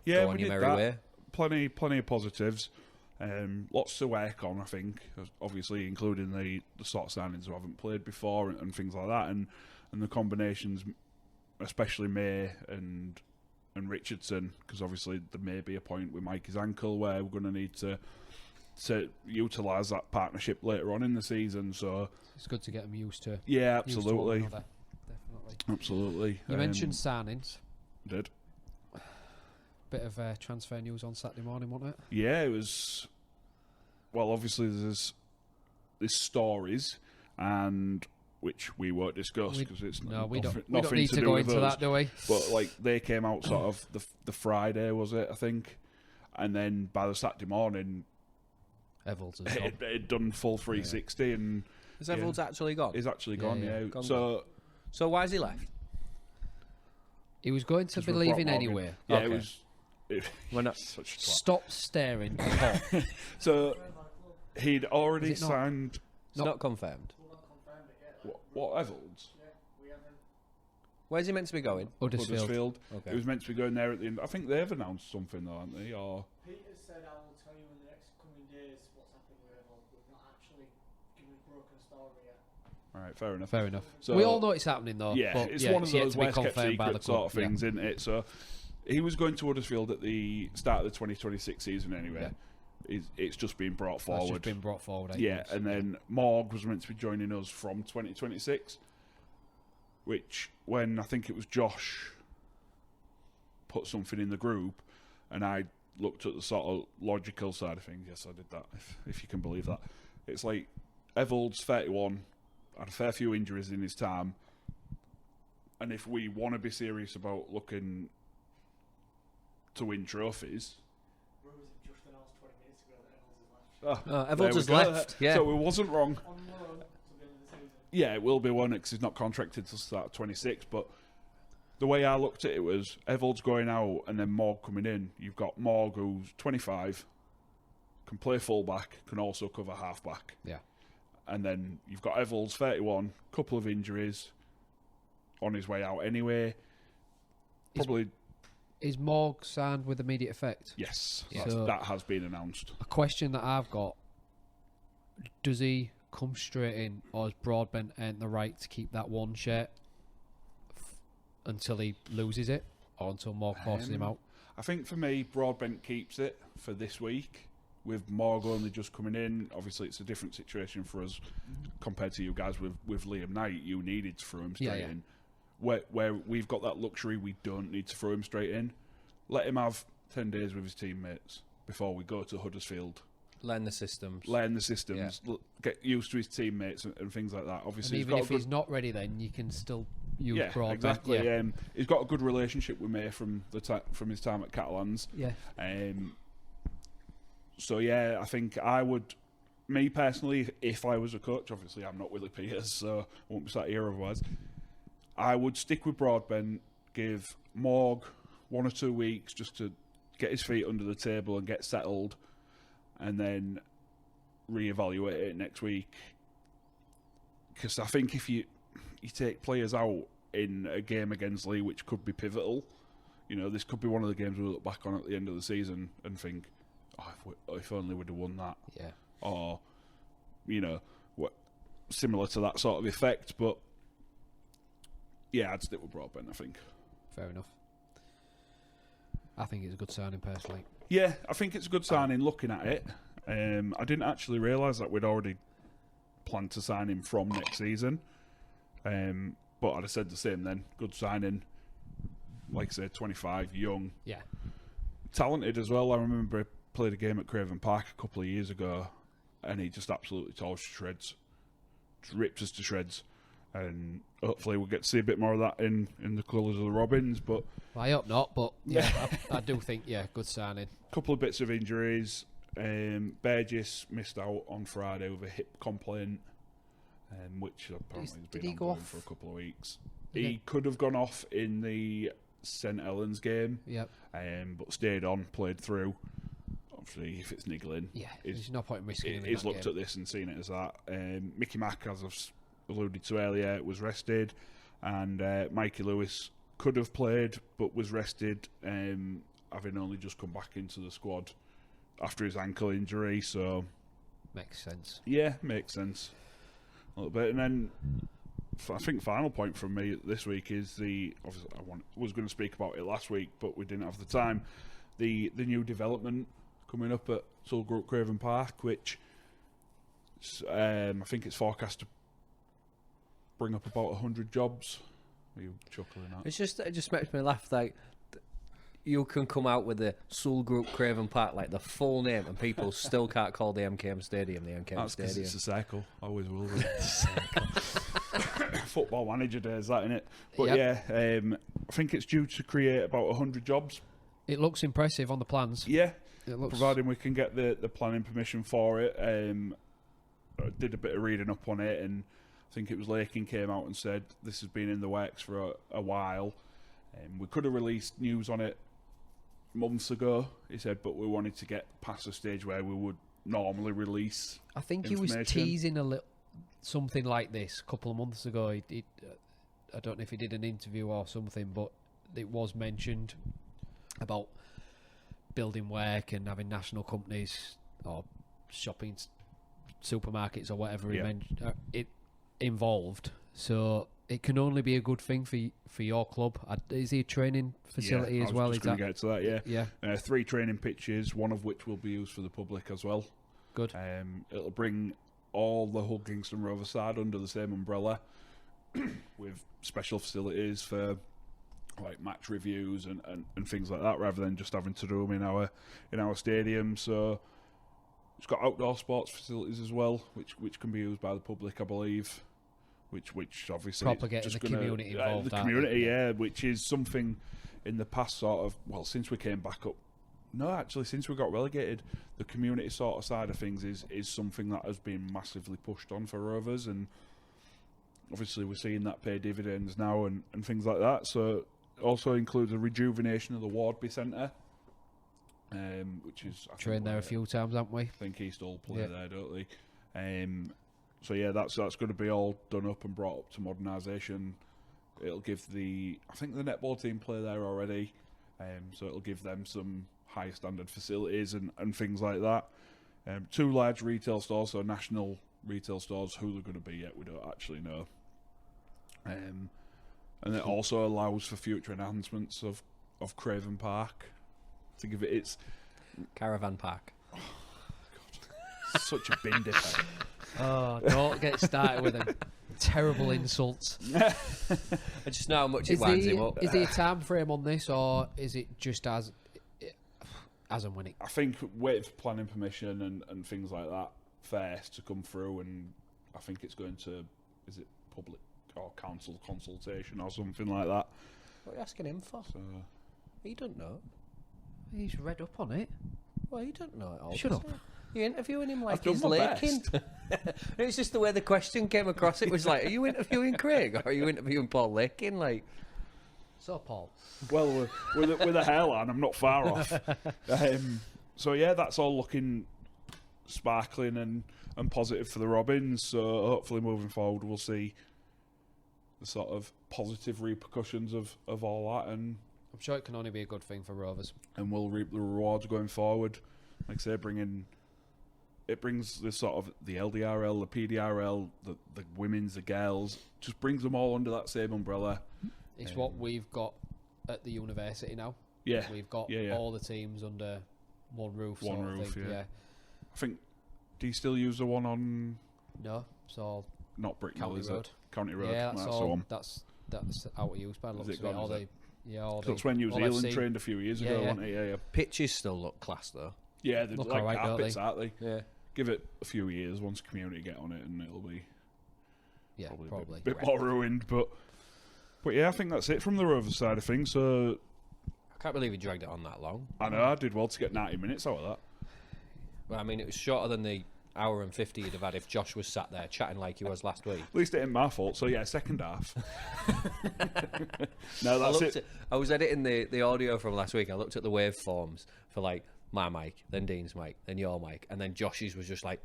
yeah, go on we your did merry that. way. Plenty of positives. Lots to work on, I think. Obviously, including the sort of signings who haven't played before and things like that, and the combinations, especially May and Richardson, because obviously there may be a point with Mikey's ankle where we're going to need to utilise that partnership later on in the season. So It's good to get them used to. yeah, used to one absolutely, another. Definitely. absolutely. You mentioned signings. Did. Bit of transfer news on Saturday morning, wasn't it? Yeah, it was. Well, obviously there's stories, and which we won't discuss because it's we nothing don't need to do go with into us. that, do we? But like they came out sort of the Friday, was it? I think, and then by the Saturday morning, Evalds has gone. it done full 360, and Has Evalds actually gone? he's actually gone. Yeah, Yeah. gone. So why has he left? He was going to be we've brought leaving Morgan. anyway. Yeah, Okay. it was. We're not. Such a twat. Stop staring. Paul. So he'd already Is it not? signed. It's not confirmed. What Evolds? Where's he meant to be going? Huddersfield. Okay. It was meant to be going there at the end. I think they've announced something though, haven't they? Or Peter said, I will tell you in the next coming days what's happening with everyone. We've not actually given a broken story yet. all right, fair enough. Fair enough. So- we all know it's happening though. Yeah, but it's yeah, one of yet those to be worst kept confirmed by the secret sort club. of things, isn't it? So he was going to Huddersfield at the start of the 2026 season anyway. It's just been brought Yeah. That's forward. just been brought forward. 8 Yeah, months. and then Morg was meant to be joining us from 2026, which when I think it was Josh put something in the group, and I looked at the sort of logical side of things. Yes, I did that, if you can believe that. It's like Evolds 31 had a fair few injuries in his time, and if we want to be serious about looking to win trophies. Rovers have just announced 20 minutes ago that Evans has left. Evolds there has we go. left. Yeah. So it wasn't wrong. On loan to the end of the season. Yeah, it will be one because he's not contracted to start 26. But the way I looked at it was Evolds going out and then Morg coming in. You've got Morg who's 25, can play fullback, can also cover halfback. Yeah. And then you've got Evolds 31, couple of injuries, on his way out anyway. Probably Is Morg signed with immediate effect? yes. Yeah. That's- So- that has been announced. A question that I've got: does he come straight in, or has Broadbent earned the right to keep that one shirt until he loses it, or until Morg forces him out? I think for me, Broadbent keeps it for this week. With Morg only just coming in, obviously it's a different situation for us compared to you guys with Liam Knight. You needed to throw him straight Yeah. in. Where we've got that luxury, we don't need to throw him straight in. Let him have 10 days with his teammates before we go to Huddersfield. Learn the systems. Learn the systems, get used to his teammates and things like that. And Obviously, even if he's not ready, then you can still use yeah, Broadbent. exactly. Yeah. He's got a good relationship with me from his time at Catalans. Yeah. So yeah, I think I would, me personally, if I was a coach, obviously I'm not Willie Peters, so I won't be sat here otherwise. I would stick with Broadbent, give Morg 1 or 2 weeks just to get his feet under the table and get settled, and then reevaluate it next week. Because I think if you take players out in a game against Lee, which could be pivotal, this could be one of the games we look back on at the end of the season and think, if only we'd have won that. Yeah. Or, similar to that sort of effect. But, yeah, I'd stick with Broadbent, I think. Fair enough. I think it's a good signing personally. Yeah, I think it's a good signing looking at it. I didn't actually realise that we'd already planned to sign him from next season. But I'd have said the same then. Good signing. Like I said, 25, young. Yeah. Talented as well. I remember he played a game at Craven Park a couple of years ago and he just absolutely tore us to shreds. Just ripped us to shreds. And hopefully we'll get to see a bit more of that in the colours of the Robins. But I hope not, but yeah, I do think, good signing. a couple of bits of injuries. Burgess missed out on Friday with a hip complaint, which apparently has Did been he go ongoing off? for a couple of weeks. Did He could have gone off in the St Helens game, Yep. but stayed on, played through. Obviously, if it's niggling, Yeah. He's- There's no point in risking him in he's that looked game. at this and seen it as that. Mickey Mack, as I've alluded to earlier, was rested, and Mikey Lewis could have played but was rested, having only just come back into the squad after his ankle injury. So Makes sense. yeah, makes sense a little bit. And then I think final point from me this week is obviously was going to speak about it last week, but we didn't have the time. The new development coming up at Sulgroup Craven Park, which I think it's forecast to bring up about 100 jobs. Are you chuckling at? It just makes me laugh. Like, you can come out with the Soul Group Craven Park, like the full name, and people still can't call the MKM Stadium the MKM That's because Stadium. it's a circle. Always will be. Football manager days, that, innit? But Yep. yeah, I think it's due to create about 100 jobs. It looks impressive on the plans. Yeah, It looks. providing we can get the planning permission for it. I did a bit of reading up on it, and I think it was Lakin came out and said this has been in the works for a while. We could have released news on it months ago. He said, but we wanted to get past the stage where we would normally release. I think he was information. teasing a little something like this a couple of months ago. I don't know if he did an interview or something, but it was mentioned about building work and having national companies or shopping supermarkets or whatever it involved. So it can only be a good thing for your club. Is he a training facility as well? I was just going to get to that. Yeah. 3 training pitches, one of which will be used for the public as well. Good. It'll bring all the Hull Kingston Rovers side under the same umbrella, with special facilities for like match reviews and things like that, rather than just having to do them in our stadium. So it's got outdoor sports facilities as well, which can be used by the public, I believe. Which obviously propagating just the community involved. The community, which is something in the past since we came back up. No, actually, since we got relegated, the community sort of side of things is something that has been massively pushed on for Rovers, and obviously we're seeing that pay dividends now and things like that. So it also includes a rejuvenation of the Wardby Centre, which is trained there a few times, haven't we? I think he still play there, don't they? So yeah, that's going to be all done up and brought up to modernisation. It'll give I think the netball team play there already, so it'll give them some higher standard facilities and things like that. 2 large retail stores, so national retail stores. Who they're going to be yet, we don't actually know. And it also allows for future enhancements of Craven Park. Think of it's Caravan Park. Oh, God. Such a bin dipper. Oh, don't get started with them terrible insults. I just know how much it winds him up. Is there a time frame on this, or is it just as and when it? I think waiting for planning permission and things like that first to come through, and I think it's going to, is it public or council consultation or something like that. What are you asking him for? So, He don't know. He's read up on it. Well, you don't know it all. Shut up. You're interviewing him like I've done he's my laking. It was just the way the question came across. It was like, are you interviewing Craig or are you interviewing Paul Lakin? Like, So, Paul. well, with a hairline, I'm not far off. So yeah, that's all looking sparkling and positive for the Robins. So hopefully, moving forward, we'll see the sort of positive repercussions of all that, and I'm sure it can only be a good thing for Rovers. and we'll reap the rewards going forward. Like I say, it brings this sort of the LDRL, the PDRL, the women's, the girls, just brings them all under that same umbrella. It's what we've got at the university now. Yeah, We've got all the teams under one roof. One sort of roof, thing. yeah. I think, do you still use the one on No, it's all not Brickhill, County is Road. it? County Road. Yeah, that's the all. one. That's out of use by the Is looks it of it. gone, All is the it? all That's the when New all Zealand FC. trained a few years Yeah, ago, yeah. wasn't it? Yeah. pitches still look class though. Yeah, they're Look like alright, don't carpets, they? aren't they? Yeah. Give it a few years, once community get on it, and it'll be Yeah, probably. a bit more ruined. But yeah, I think that's it from the Rovers side of things. So I can't believe he dragged it on that long. I know I did well to get 90 minutes out of that. Well, I mean, it was shorter than the hour and 50 you'd have had if Josh was sat there chatting like he was last week. At least it ain't my fault. So yeah, second half. No, that's it. I was editing the audio from last week. I looked at the waveforms for like my mic, then Dean's mic, then your mic, and then Josh's was just like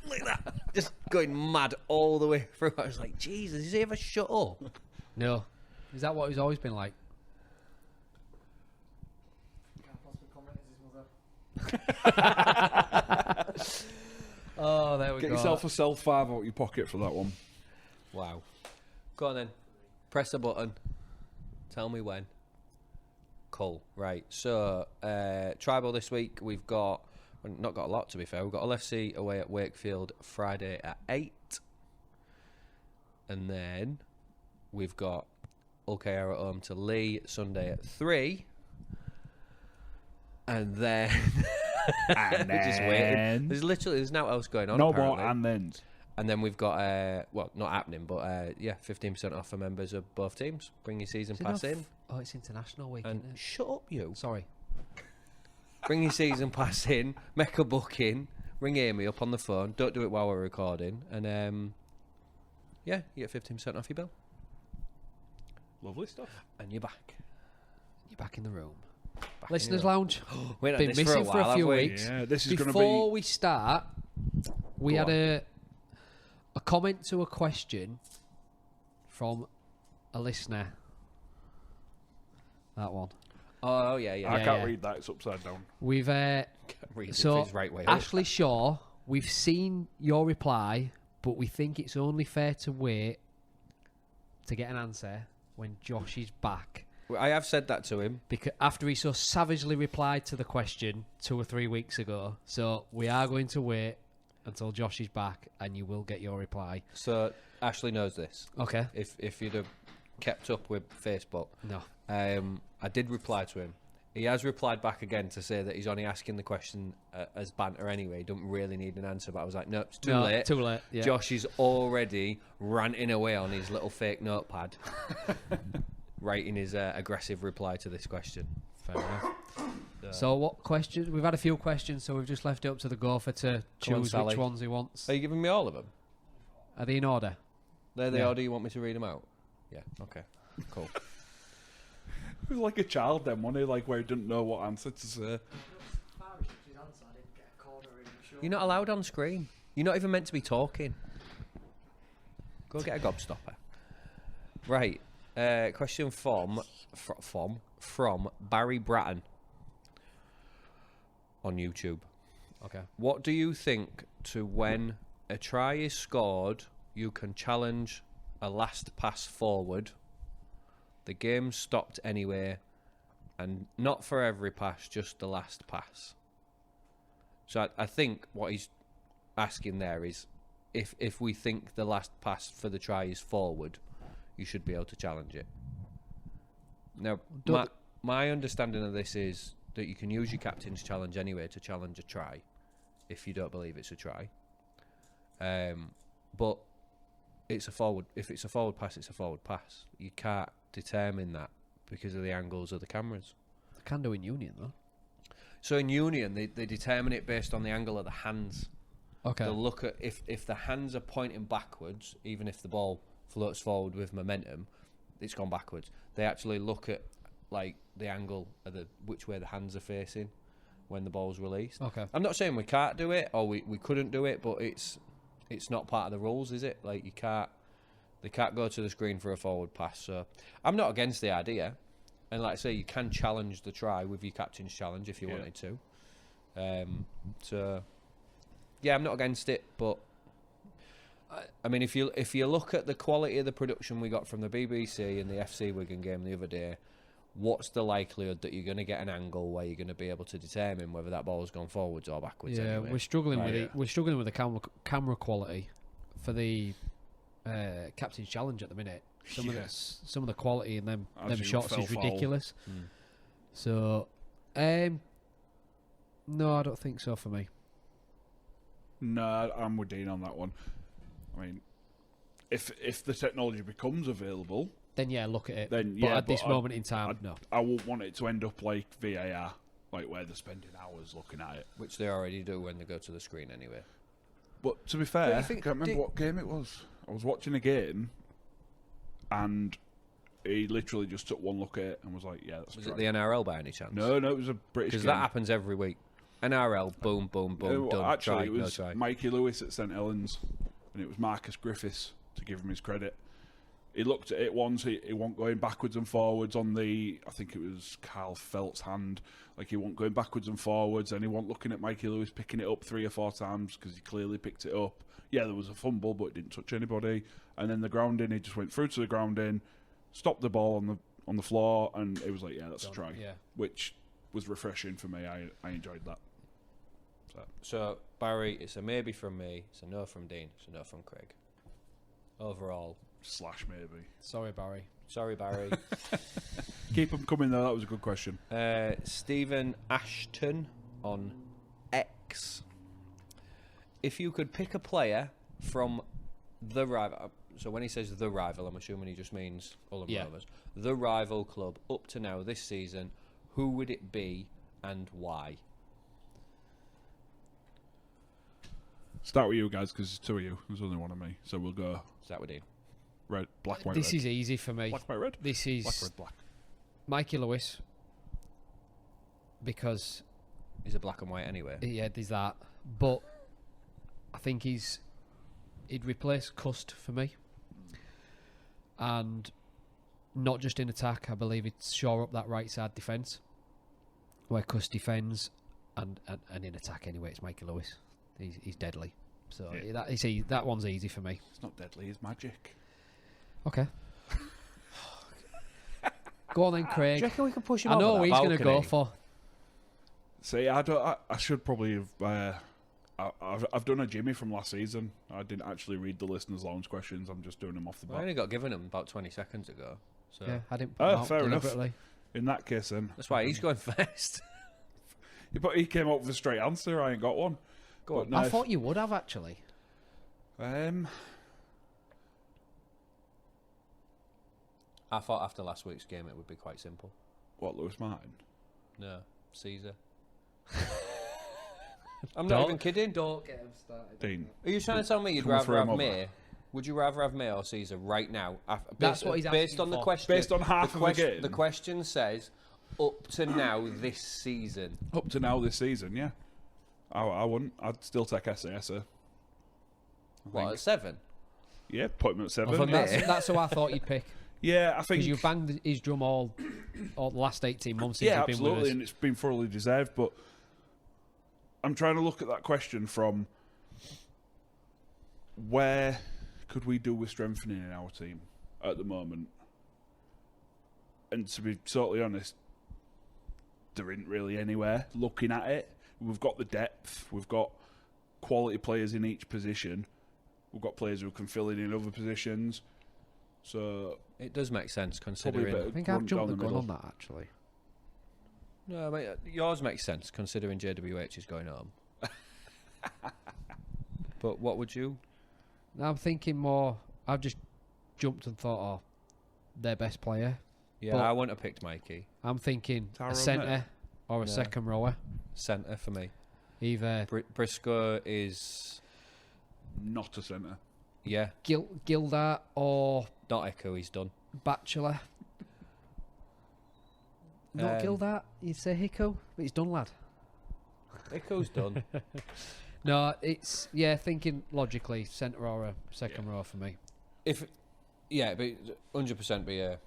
like that, just going mad all the way through. I was like, Jesus, has he ever shut up? No, is that what he's always been like? Can't possibly comment as his mother. Oh, there we Get go. yourself a Cell 5 out your pocket for that one. Wow. Go on then. Press a button. Tell me when. Cool. Right. So, Tribal this week, we've got, well, not got a lot to be fair. We've got LFC away at Wakefield Friday at 8. And then we've got Ulkayar at home to Lee Sunday at 3. And then... And We're just waiting. There's no else going on. No apparently. more and then. And then we've got, well, not happening, but 15% off for members of both teams. Bring your season pass in. Oh, it's International Week. And isn't it? shut up, you. Sorry. Bring your season pass in, make a booking, ring Amy up on the phone. Don't do it while we're recording. And, you get 15% off your bill. Lovely stuff. And you're back. You're back in the room. Listeners Lounge. We've Been missing for a few weeks. Yeah, this is going to Before be. we start, we Go had on. a comment to a question from a listener. That one. Oh yeah. I Yeah, can't yeah. read that. It's upside down. We've Read it so his right way up. Ashley Shaw. We've seen your reply, but we think it's only fair to wait to get an answer when Josh is back. I have said that to him. Because after he so savagely replied to the question 2 or 3 weeks ago, so we are going to wait until Josh is back, and you will get your reply. So Ashley knows this. Okay. If you'd have kept up with Facebook, No. I did reply to him. He has replied back again to say that he's only asking the question as banter anyway. He don't really need an answer. But I was like, nope, it's too late. Too late. Yeah. Josh is already ranting away on his little fake notepad, writing his aggressive reply to this question. Fair enough. So what questions? We've had a few questions, so we've just left it up to the gopher to Come on, choose Sally. which ones he wants. Are you giving me all of them? Are they in order? They're the Yeah. order you want me to read them out? Yeah, okay. Cool. It was like a child then, wasn't he? Like where he didn't know what answer to say. You're not allowed on screen. You're not even meant to be talking. Go get a gobstopper. Right. Question from Barry Bratton on YouTube. Okay. What do you think to when a try is scored, you can challenge a last pass forward, the game's stopped anyway, and not for every pass, just the last pass? So I think what he's asking there is if we think the last pass for the try is forward, you should be able to challenge it. Now, my understanding of this is that you can use your captain's challenge anyway to challenge a try if you don't believe it's a try. But it's a forward. If it's a forward pass, it's a forward pass. You can't determine that because of the angles of the cameras. They can do in Union though. So in Union, they determine it based on the angle of the hands. Okay. They'll look at if the hands are pointing backwards, even if the ball floats forward with momentum, it's gone backwards. They actually look at like the angle of which way the hands are facing when the ball's released. Okay. I'm not saying we can't do it or we couldn't do it, but it's not part of the rules, is it? Like they can't go to the screen for a forward pass. So I'm not against the idea. And like I say, you can challenge the try with your captain's challenge if you wanted to. So yeah, I'm not against it, but I mean, if you look at the quality of the production we got from the BBC and the FC Wigan game the other day, what's the likelihood that you're going to get an angle where you're going to be able to determine whether that ball has gone forwards or backwards? Yeah, anyway? we're struggling Right, with yeah. it. We're struggling with the camera quality for the captain's challenge at the minute. Some of the quality in them As you shots fell is foul. ridiculous. So, no, I don't think so for me. No, I'm with Dean on that one. I mean, if the technology becomes available, Then yeah, look at it. then but yeah. at this moment in time, no. I won't want it to end up like VAR, like where they're spending hours looking at it. Which they already do when they go to the screen anyway. But to be fair, But I you think- can't remember what game it was. I was watching a game, and he literally just took one look at it and was like, "Yeah, that's Was right." it the NRL by any chance? No, it was a British Because game. that happens every week. NRL, boom, boom, boom, done. Actually, Try, it no was try. Mikey Lewis at St Helens, and it was Marcus Griffiths, to give him his credit. He looked at it once. He wasn't going backwards and forwards on the. I think it was Carl Felt's hand. Like he wasn't going backwards and forwards, and he wasn't looking at Mikey Lewis picking it up 3 or 4 times because he clearly picked it up. Yeah, there was a fumble, but it didn't touch anybody. And then the grounding, he just went through to the grounding, stopped the ball on the floor, and it was like, yeah, that's a try. Yeah. Which was refreshing for me. I enjoyed that. So, Barry, it's a maybe from me, it's a no from Dean, it's a no from Craig. Overall, Slash maybe. Sorry, Barry. sorry, Barry. Keep them coming though. That was a good question. Stephen Ashton on X. If you could pick a player from the rival, so when he says the rival, I'm assuming he just means Oldham Yeah. Rovers. The rival club up to now this season, who would it be and why? Start with you guys because there's 2 of you. There's only 1 of me, so we'll go Is that what Dean? red, black, white, This red. is easy for me. Black, white, red. This Black, is red, black. Mikey Lewis, because He's a black and white anyway. yeah, there's that. But I think he'd replace Cust for me, and not just in attack. I believe he'd shore up that right side defence where Cust defends, and in attack anyway. It's Mikey Lewis. He's deadly. So that one's easy for me. It's not deadly, it's magic. Okay. Go on then, Craig. Do you reckon we can push him I over know that who he's going to balcony? go for. See, I should probably have. I've done a Jimmy from last season. I didn't actually read the listeners' lounge questions. I'm just doing them off the Well, I bat. only got given him about 20 seconds ago. So Yeah, I didn't put him out fair enough. deliberately. In that case, then. that's why he's going first. But he came up with a straight answer. I ain't got one. Go on. But I thought you would have, actually. I thought after last week's game it would be quite simple. What, Lewis Martin? No, Caesar. I'm not even kidding. Don't get him started. Dean. Are you trying to tell me you'd Can we rather throw him have over? May? Would you rather have May or Caesar right now? That's what he's based asking on the for. question. Based on half of the game? The question says up to now this season. Up to now this season, yeah. I wouldn't. I'd still take SAS. What, at 7? Yeah, put him at 7. Of a That's, that's who I thought you'd pick. Yeah, I think. Because you've banged his drum all the last 18 months since Yeah, he's been with absolutely, us. and it's been thoroughly deserved. But I'm trying to look at that question from where could we do with strengthening in our team at the moment? And to be totally honest, there isn't really anywhere. Looking at it, we've got the depth, we've got quality players in each position, we've got players who can fill in other positions. So It does make sense probably considering. better I think run I've jumped down the gun middle. on that, actually. No, mate, yours makes sense considering JWH is going home. But what would you? I'm thinking more. I've just jumped and thought, their best player. Yeah, But- I wouldn't have picked Mikey. I'm thinking Tyrone a centre Miller. or a Yeah. second rower. Centre for me. Either Briscoe is, Not a centre. yeah, Gildart or not Echo, he's done. Bachelor. Not Gildart, you'd say Hicko, but he's done, lad. Echo's done. No, it's, thinking logically, centre or a second row for me. If, yeah, but 100% be a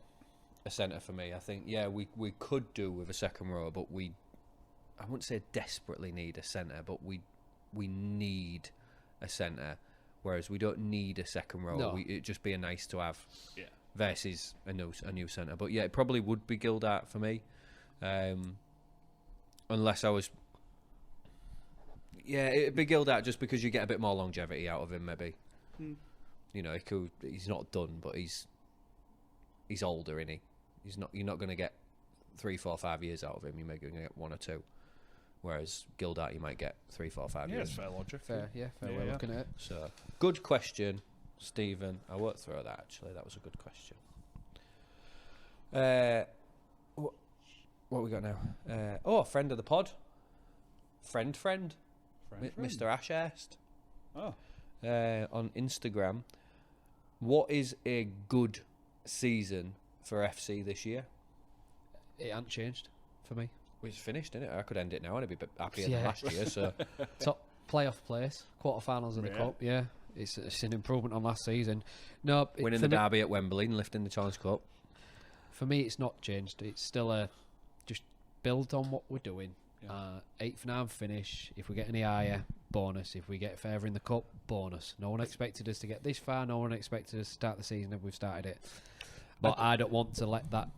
centre for me. I think, yeah, we could do with a second row, but I wouldn't say desperately need a centre, but we need a centre, whereas we don't need a second row. No. It'd just be a nice to have Yeah. versus a new centre. But yeah, it probably would be Gildart for me, unless I was. Yeah, it'd be Gildart just because you get a bit more longevity out of him, maybe. You know, he's not done, but he's older, isn't he? You're not going to get 3, 4, 5 years out of him. You're maybe going to get 1 or 2. Whereas Gildart, you might get 3, 4, 5 Yeah, years. it's fair logic. Fair way Yeah. of looking at it. So, good question, Stephen. I won't throw that, actually. That was a good question. What we got now? Friend of the pod. Friend. Mr. Ashurst. Oh. On Instagram. What is a good season for FC this year? It hasn't changed for me. It's finished, isn't it? I could end it now and I'd be a bit happier Yeah. than last year. So, Top playoff place, quarterfinals of the Yeah. cup. Yeah, it's an improvement on last season. No, winning for the me, derby at Wembley and lifting the Challenge Cup. for me, it's not changed. It's still just build on what we're doing. 8th and 9th finish. If we get any higher, bonus. If we get further in the cup, bonus. No one expected us to get this far. No one expected us to start the season if we've started it. But I don't want to let that.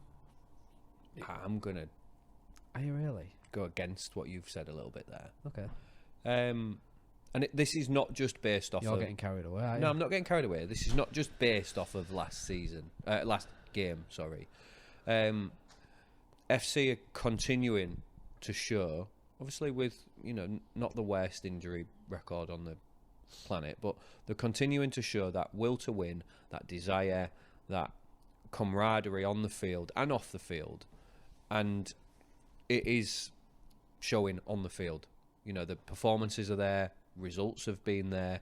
I'm going to Are you really? go against what you've said a little bit there. Okay. And this is not just based off You're of... getting carried away. Are No, you? I'm not getting carried away. This is not just based off of last game, sorry. FC are continuing to show, obviously with, not the worst injury record on the planet, but they're continuing to show that will to win, that desire, that camaraderie on the field and off the field. And it is showing on the field. The performances are there, results have been there.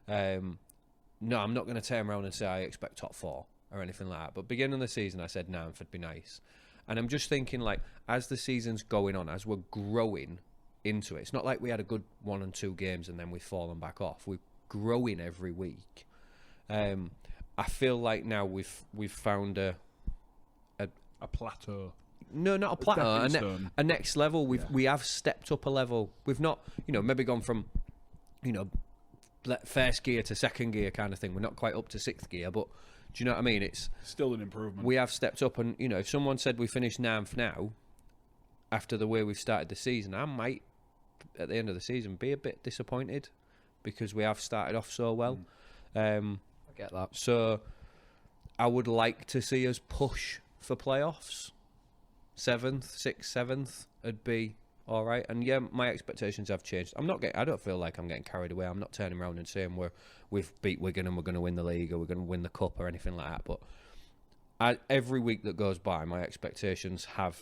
No, I'm not going to turn around and say I expect top 4 or anything like that. But beginning of the season, I said 9th would be nice. And I'm just thinking, like, as the season's going on, as we're growing into it, it's not like we had a good 1 and 2 games and then we've fallen back off. We're growing every week. I feel like now we've found a plateau. No, not a plateau. Stone. A next level. We have stepped up a level. We've not, maybe gone from, first gear to second gear kind of thing. We're not quite up to 6th gear, but do you know what I mean? It's still an improvement. We have stepped up, and if someone said we finished 9th now, after the way we've started the season, I might, at the end of the season, be a bit disappointed because we have started off so well. I get that. So I would like to see us push for playoffs. 7th, 6th, 7th would be all right. And yeah, my expectations have changed. I don't feel like I'm getting carried away. I'm not turning around and saying we've beat Wigan and we're going to win the league or we're going to win the cup or anything like that. But every week that goes by, my expectations have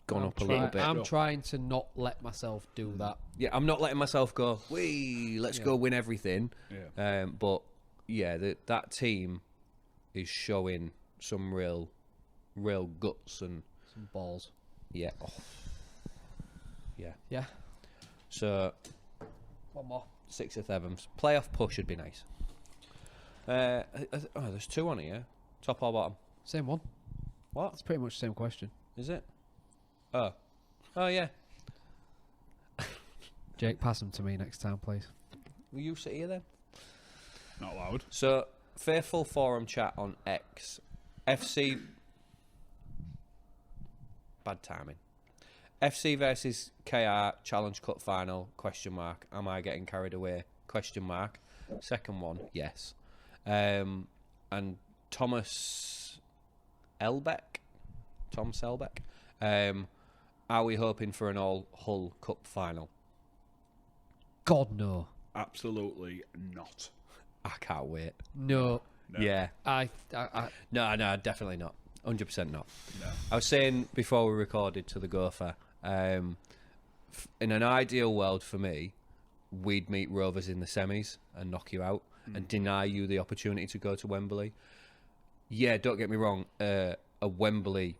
gone up a little bit. I'm trying to not let myself do that. Yeah, I'm not letting myself go, let's go win everything. Yeah. But yeah, that team is showing some real guts and Some balls. yeah. Yeah. So One more. 6th or 7th playoff push would be nice. There's 2 on here. Top or bottom? Same one. What It's pretty much the same question. is it? Oh yeah. Jake, pass them to me next time, please. Will you sit here then? Not loud. So faithful forum chat on X. FC. Bad timing. FC versus KR Challenge Cup final, ? Am I getting carried away? ? Second one, yes. And Thomas Elbeck, are we hoping for an all Hull Cup final? God, no. Absolutely not. I can't wait. No. No. Yeah. I No, definitely not. 100% not. No. I was saying before we recorded to the Gopher, in an ideal world for me, we'd meet Rovers in the semis and knock you out and deny you the opportunity to go to Wembley. Yeah, don't get me wrong, a Wembley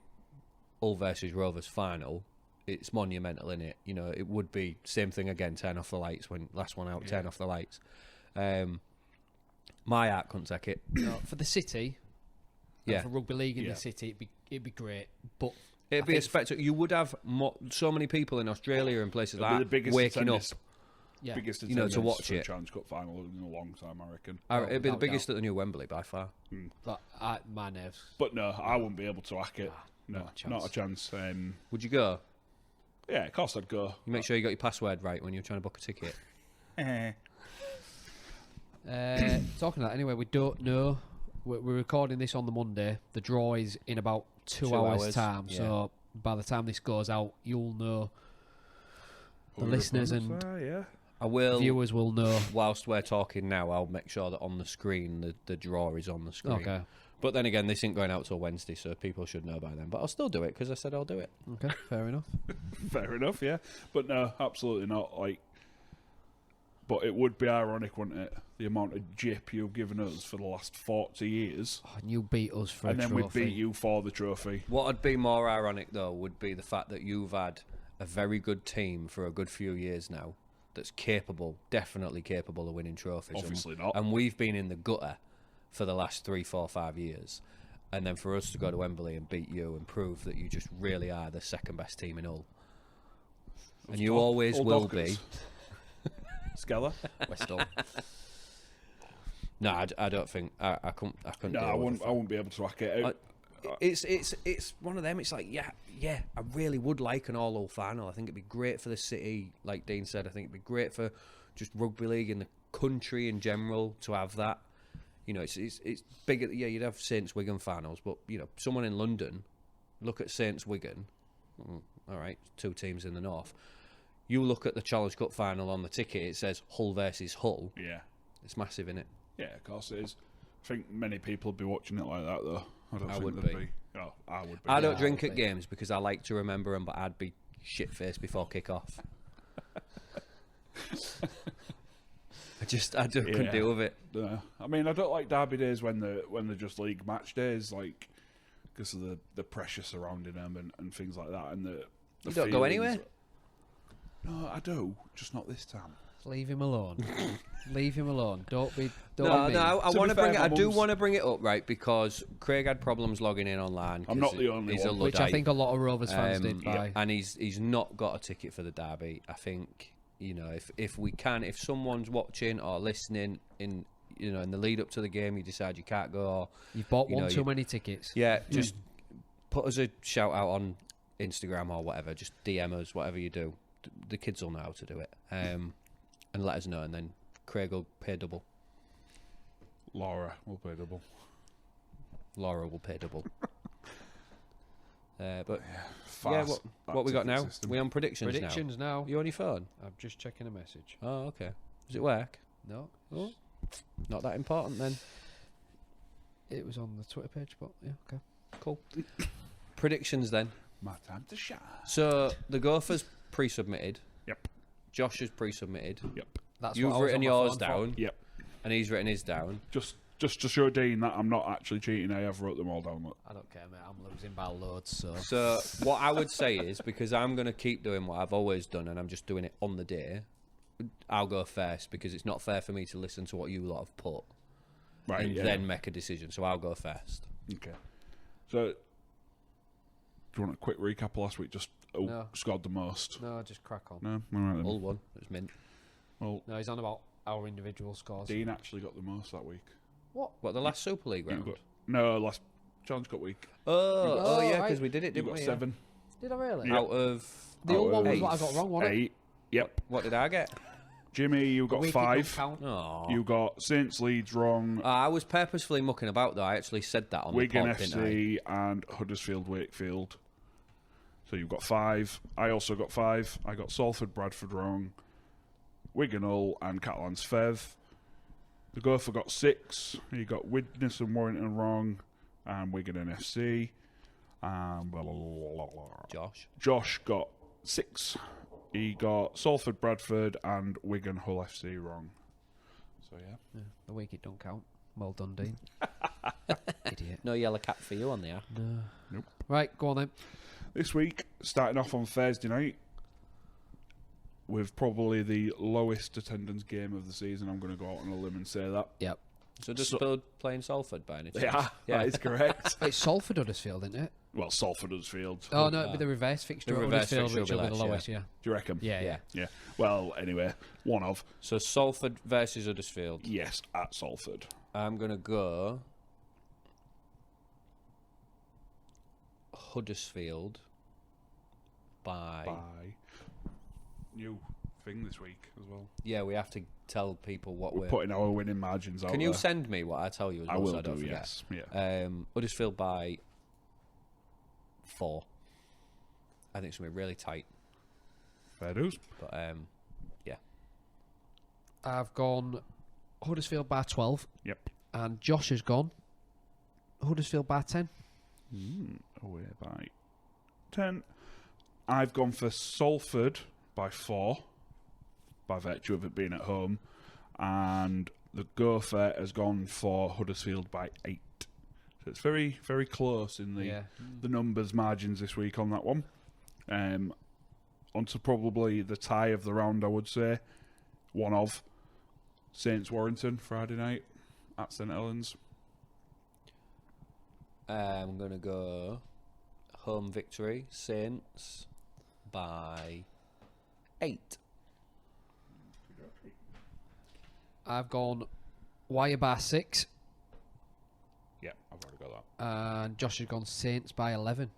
Hull versus Rovers final, it's monumental, innit? It would be same thing again, turn off the lights when last one out, turn off the lights. My heart couldn't take it. no, for the city. Yeah. For rugby league in Yeah. the city, it'd be great. But It'd I be a think- spectacle. You would have so many people in Australia and places It'll be like the that biggest waking up. attendance- yeah, Biggest You know, to attendance watch for a it. Challenge Cup final in a long time, I reckon. It'd be the without biggest doubt. at the new Wembley by far. my nerves. But no, I wouldn't be able to hack it. No, not a chance. not a chance. Would you go? Yeah, of course I'd go. You make sure you got your password right when you're trying to book a ticket. Talking of that, anyway, we don't know. We're recording this on the Monday. The draw is in about 2 hours' time. yeah. So by the time this goes out, you'll know. The Who listeners your and opponents are, yeah. I will. viewers will know. Whilst we're talking now, I'll make sure that on the screen the draw is on the screen. Okay. But then again, this isn't going out till Wednesday, so people should know by then. But I'll still do it because I said I'll do it. Okay. Fair enough. Fair enough, yeah. But no, absolutely not. But it would be ironic, wouldn't it? The amount of jip you've given us for the last 40 years, Oh, and you beat us for and a then trophy. we beat you for the trophy. What would be more ironic, though, would be the fact that you've had a very good team for a good few years now that's capable, definitely capable of winning trophies. Obviously not. And we've been in the gutter for the last 3, 4, 5 years. And then for us to go to Wembley and beat you and prove that you just really are the second best team in Hull. And you always Old will Dockers. be. Skeller? West Hull. No, I don't think I couldn't. No, deal I with wouldn't be able to hack it. It's one of them. It's like yeah. I really would like an all-Hull final. I think it'd be great for the city, like Dean said. I think it'd be great for just rugby league in the country in general to have that. It's bigger. Yeah, you'd have Saints Wigan finals, but someone in London, look at Saints Wigan. All right, 2 teams in the north. You look at the Challenge Cup final on the ticket. It says Hull versus Hull. Yeah. It's massive, isn't it? Yeah, of course it is. I think many people would be watching it like that, though. I think would they'd be. Oh, I would be. I don't Yeah, drink I would at be. games because I like to remember them, but I'd be shit-faced before kick-off. I just couldn't Yeah. deal with it. I mean, I don't like derby days when they're just league match days. because of the pressure surrounding them and things like that. And the You don't go feelings. anywhere? No, I do, just not this time. Leave him alone. Leave him alone. Don't be. Don't No, be no, mean. I To want be to bring fair, it. I my do mum's- want to bring it up, right? Because Craig had problems logging in online. I'm 'cause not the only he's a one. Which I Luddite. think a lot of Rovers fans did Yeah, buy. and he's not got a ticket for the derby. I think, you know, if we can, if someone's watching or listening in, you know, in the lead up to the game, you decide you can't go. Or, You've bought you one know, too you- many tickets. yeah, just put us a shout out on Instagram or whatever. Just DM us, whatever you do. The kids will know how to do it. And let us know, and then Craig will pay double. Laura will play double. Laura will pay double. But Fast, what we got ticket now? system. We on predictions, Predictions now. You on your phone? I'm just checking a message. Oh, okay. Does it work? No, Oh, not that important then. it was on the Twitter page, but yeah, okay. Cool. Predictions then. My time to shine. So the Gophers pre-submitted. Yep. Josh has pre-submitted. Yep. That's You've what I was written on my yours phone down, Yep. and he's written his down. Just to show Dean that I'm not actually cheating, I have wrote them all down. Look. For. I don't care, mate. I'm losing by loads, so. So what I would say is, because I'm going to keep doing what I've always done, and I'm just doing it on the day, I'll go first, because it's not fair for me to listen to what you lot have put Right. and Yeah. then make a decision. So I'll go first. Okay. So, do you want a quick recap of last week? Just No. scored the most. No, just crack on. No. All right then. All one. It's mint. Well, No, he's on about our individual scores. Dean actually got the most that week. What, the last Super League You round? got, no, last challenge got week. Oh, yeah, right. because we did it, You didn't got we? 7, Did I really? Yeah. Out of The other one was eight. what I got wrong, wasn't it? 8. Yep. What did I get? Jimmy, you The got week it 5. don't count. Oh. You got Saints Leeds wrong. I was purposefully mucking about, though. I actually said that on Wigan the pod, didn't I? FC and Huddersfield Wakefield. So you've got 5. I also got 5. I got Salford Bradford wrong. Wigan Hull and Catalan's Fev. The Gopher got 6. You got Widnes and Warrington wrong. And Wigan and FC. And blah, blah, blah, blah, blah. Josh got 6. He got Salford Bradford and Wigan Hull FC wrong. So yeah. Yeah, the week it don't count. Well done, Dean. Idiot. No yellow cap for you on there. No. Nope. Right, go on then. This week, starting off on Thursday night, with probably the lowest attendance game of the season. I'm going to go out on a limb and say that. Yep. So does So- Spud playing Salford by any chance? Yeah, that is correct. It's Salford Huddersfield, isn't it? Well, Salford Huddersfield. Oh, no, it'd be the reverse fixture The at reverse Huddersfield, fixture which will will be be the less, lowest, yeah. Do you reckon? Yeah. Yeah. Well, anyway, one of. So Salford versus Huddersfield. Yes, at Salford. I'm going to go Huddersfield by... By new thing this week as well. Yeah, we have to tell people what We're putting our winning margins out Can you there. send me what I tell you as well I will so I don't do, forget? yes. Yeah. Huddersfield by 4. I think it's going to be really tight. Fair dues. But, yeah. I've gone Huddersfield by 12. Yep. And Josh has gone Huddersfield by 10. Away by 10. I've gone for Salford by 4, by virtue of it being at home. And the Gopher has gone for Huddersfield by 8. So it's very, very close in the numbers margins this week on that one. Onto probably the tie of the round, I would say. One of Saints Warrington Friday night at St Helens. I'm going to go home victory, Saints, by 8. I've gone Wire by 6. Yeah, I've already got that. And Josh has gone Saints by 11.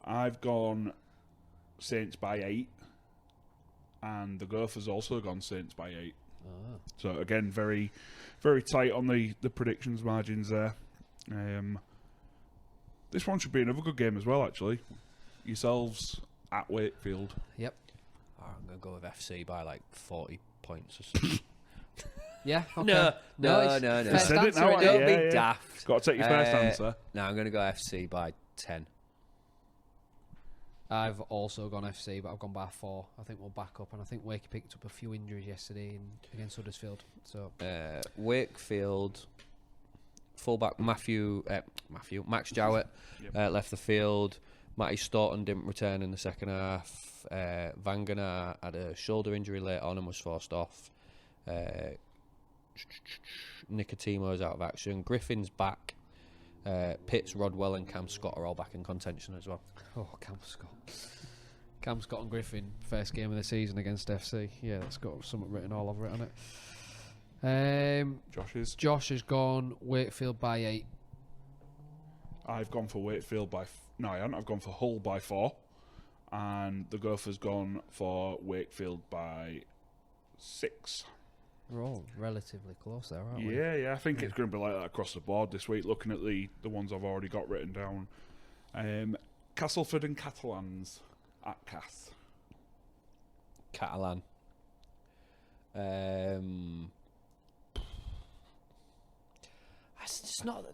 I've gone Saints by 8, and the Gophers also gone Saints by 8. So again, very, very tight on the predictions margins there. This one should be another good game as well, actually. Yourselves at Wakefield. Yep. Oh, I'm going to go with FC by like 40 points or something. Yeah. Okay. No. it's No. first Said it answer, now, innit? Don't yeah, be yeah. daft. Got to take your first Uh, answer. No, I'm going to go FC by 10. I've also gone FC, but I've gone by 4. I think we'll back up, and I think Wakey picked up a few injuries yesterday against Huddersfield. So Wakefield fullback Max Jowett Yep. left the field. Matty Staunton didn't return in the second half. Vanganer had a shoulder injury late on and was forced off. Nicotimo's out of action. Griffin's back. Pitts, Rodwell and Cam Scott are all back in contention as well. Oh, Cam Scott. Cam Scott and Griffin, first game of the season against FC. Yeah, that's got something written all over it, hasn't it? Josh has gone Wakefield by 8. I've gone for Wakefield by... No, I haven't. I've gone for Hull by 4. And the Gophers gone for Wakefield by 6. We're all relatively close there, aren't we? Yeah. I think it's going to be like that across the board this week, looking at the ones I've already got written down. Castleford and Catalans at Cass. Catalan.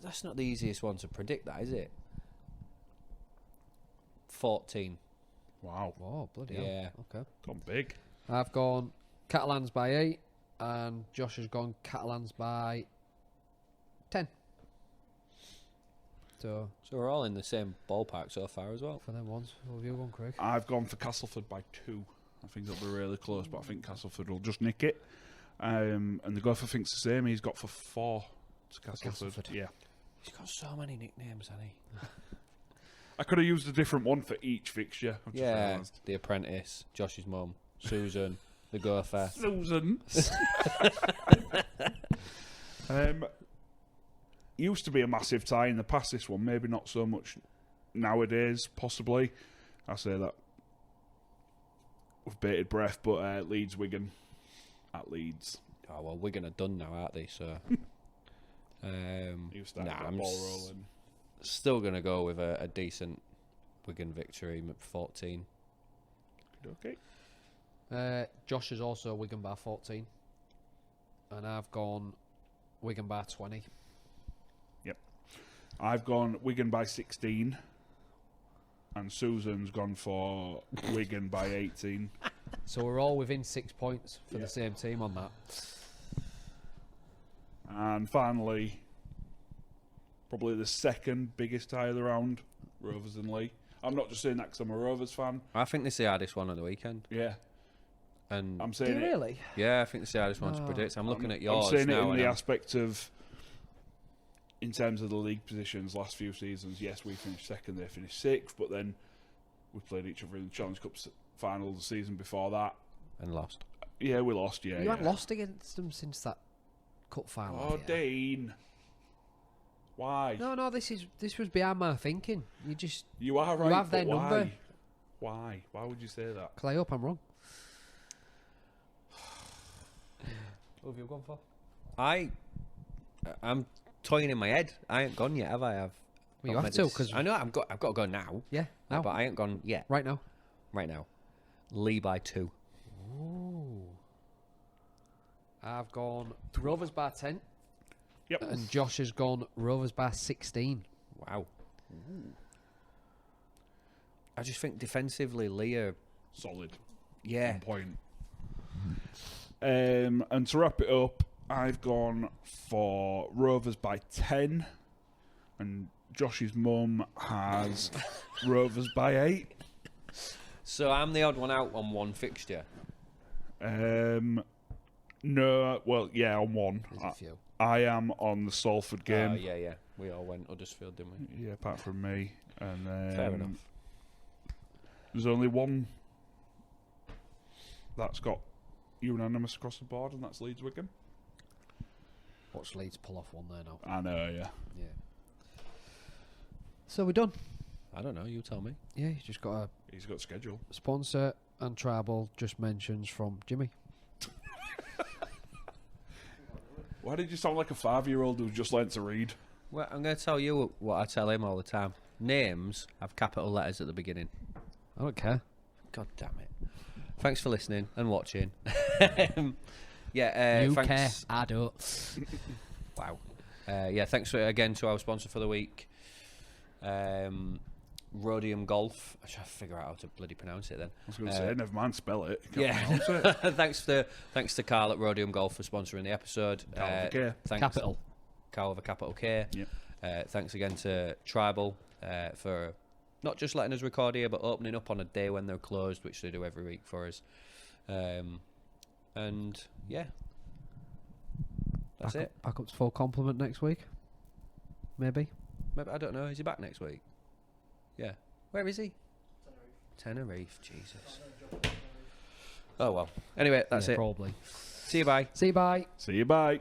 That's not the easiest one to predict, that is it? 14. Wow. Oh, bloody Yeah. hell. Okay. Gone big. I've gone Catalans by 8, and Josh has gone Catalans by 10. So we're all in the same ballpark so far as well. for them ones, what have you gone, Craig? I've gone for Castleford by 2. I think it'll be really close, but I think Castleford will just nick it. And the Gopher thinks the same. He's got for 4 to Castleford. Castleford. Yeah. He's got so many nicknames, hasn't he? I could have used a different one for each fixture. I've just Yeah, realised. The Apprentice, Josh's mum, Susan, the Gopher. Susan. Used to be a massive tie in the past, this one. Maybe not so much nowadays, possibly. I say that with bated breath, but Leeds Wigan at Leeds. Oh, well, Wigan are done now, aren't they? So, You started that I'm ball rolling. still going to go with a decent Wigan victory, 14. Okay. Josh is also Wigan by 14, and I've gone Wigan by 20. I've gone Wigan by 16, and Susan's gone for Wigan by 18. So we're all within 6 points for the same team on that. And finally, probably the second biggest tie of the round, Rovers and Lee. I'm not just saying that because I'm a Rovers fan. I think this is the hardest one of the weekend. Yeah, And I'm Do saying you it. really? yeah, I think this is the hardest one to predict. I'm looking at yours I'm saying now. it in and the I'm- aspect of, in terms of the league positions, last few seasons, yes, we finished second, they finished sixth, but then we played each other in the Challenge Cup final the season before that. and lost. Yeah, we lost, yeah. You haven't lost against them since that cup final. Oh, have you? Dean. Why? No, this was behind my thinking. You are right, have their but why? number. Why? Why would you say that? Because I hope I'm wrong. What have you gone for? I'm toying in my head. I ain't gone yet, have I? Well, you got have my to, 'cause- I know I've got to go now. Yeah, now. But I ain't gone yet. Right now. Right now. Lee by 2. Ooh. I've gone Rovers by 10, Yep. and Josh has gone Rovers by 16. Wow. I just think defensively, Lee are... Solid. Yeah. On point. And to wrap it up, I've gone for Rovers by 10, and Josh's mum has Rovers by 8. So I'm the odd one out on one fixture. No, well, yeah, on one. There's a few. I am on the Salford game. Yeah. We all went Huddersfield, didn't we? Yeah, apart from me. And Fair enough. There's only one that's got unanimous across the board, and that's Leeds Wigan. Watch Leeds pull off one there now. I know, yeah. Yeah. So we're done. I don't know, you tell me. Yeah, you just got a He's got schedule. sponsor and tribal just mentions from Jimmy. Why did you sound like a 5-year-old who just learnt to read? Well, I'm going to tell you what I tell him all the time. Names have capital letters at the beginning. I don't care. God damn it. Thanks for listening and watching. You care. Thanks. I don't. Wow. Thanks again to our sponsor for the week, Rhodium Golf. I should figure out how to bloody pronounce it then. I was going to say, never mind, spell it. You can't Yeah. pronounce it. Thanks to Carl at Rhodium Golf for sponsoring the episode. Carl with a K. Thanks. Capital. Cow with a capital K. Yep. Thanks again to Tribal for not just letting us record here, but opening up on a day when they're closed, which they do every week for us. And yeah, that's it. Back up to full complement next week. Maybe. Maybe, I don't know. Is he back next week? Yeah. Where is he? Tenerife. Jesus. Oh well. Anyway, that's it. Probably. See you. Bye. See you. Bye. See you, bye.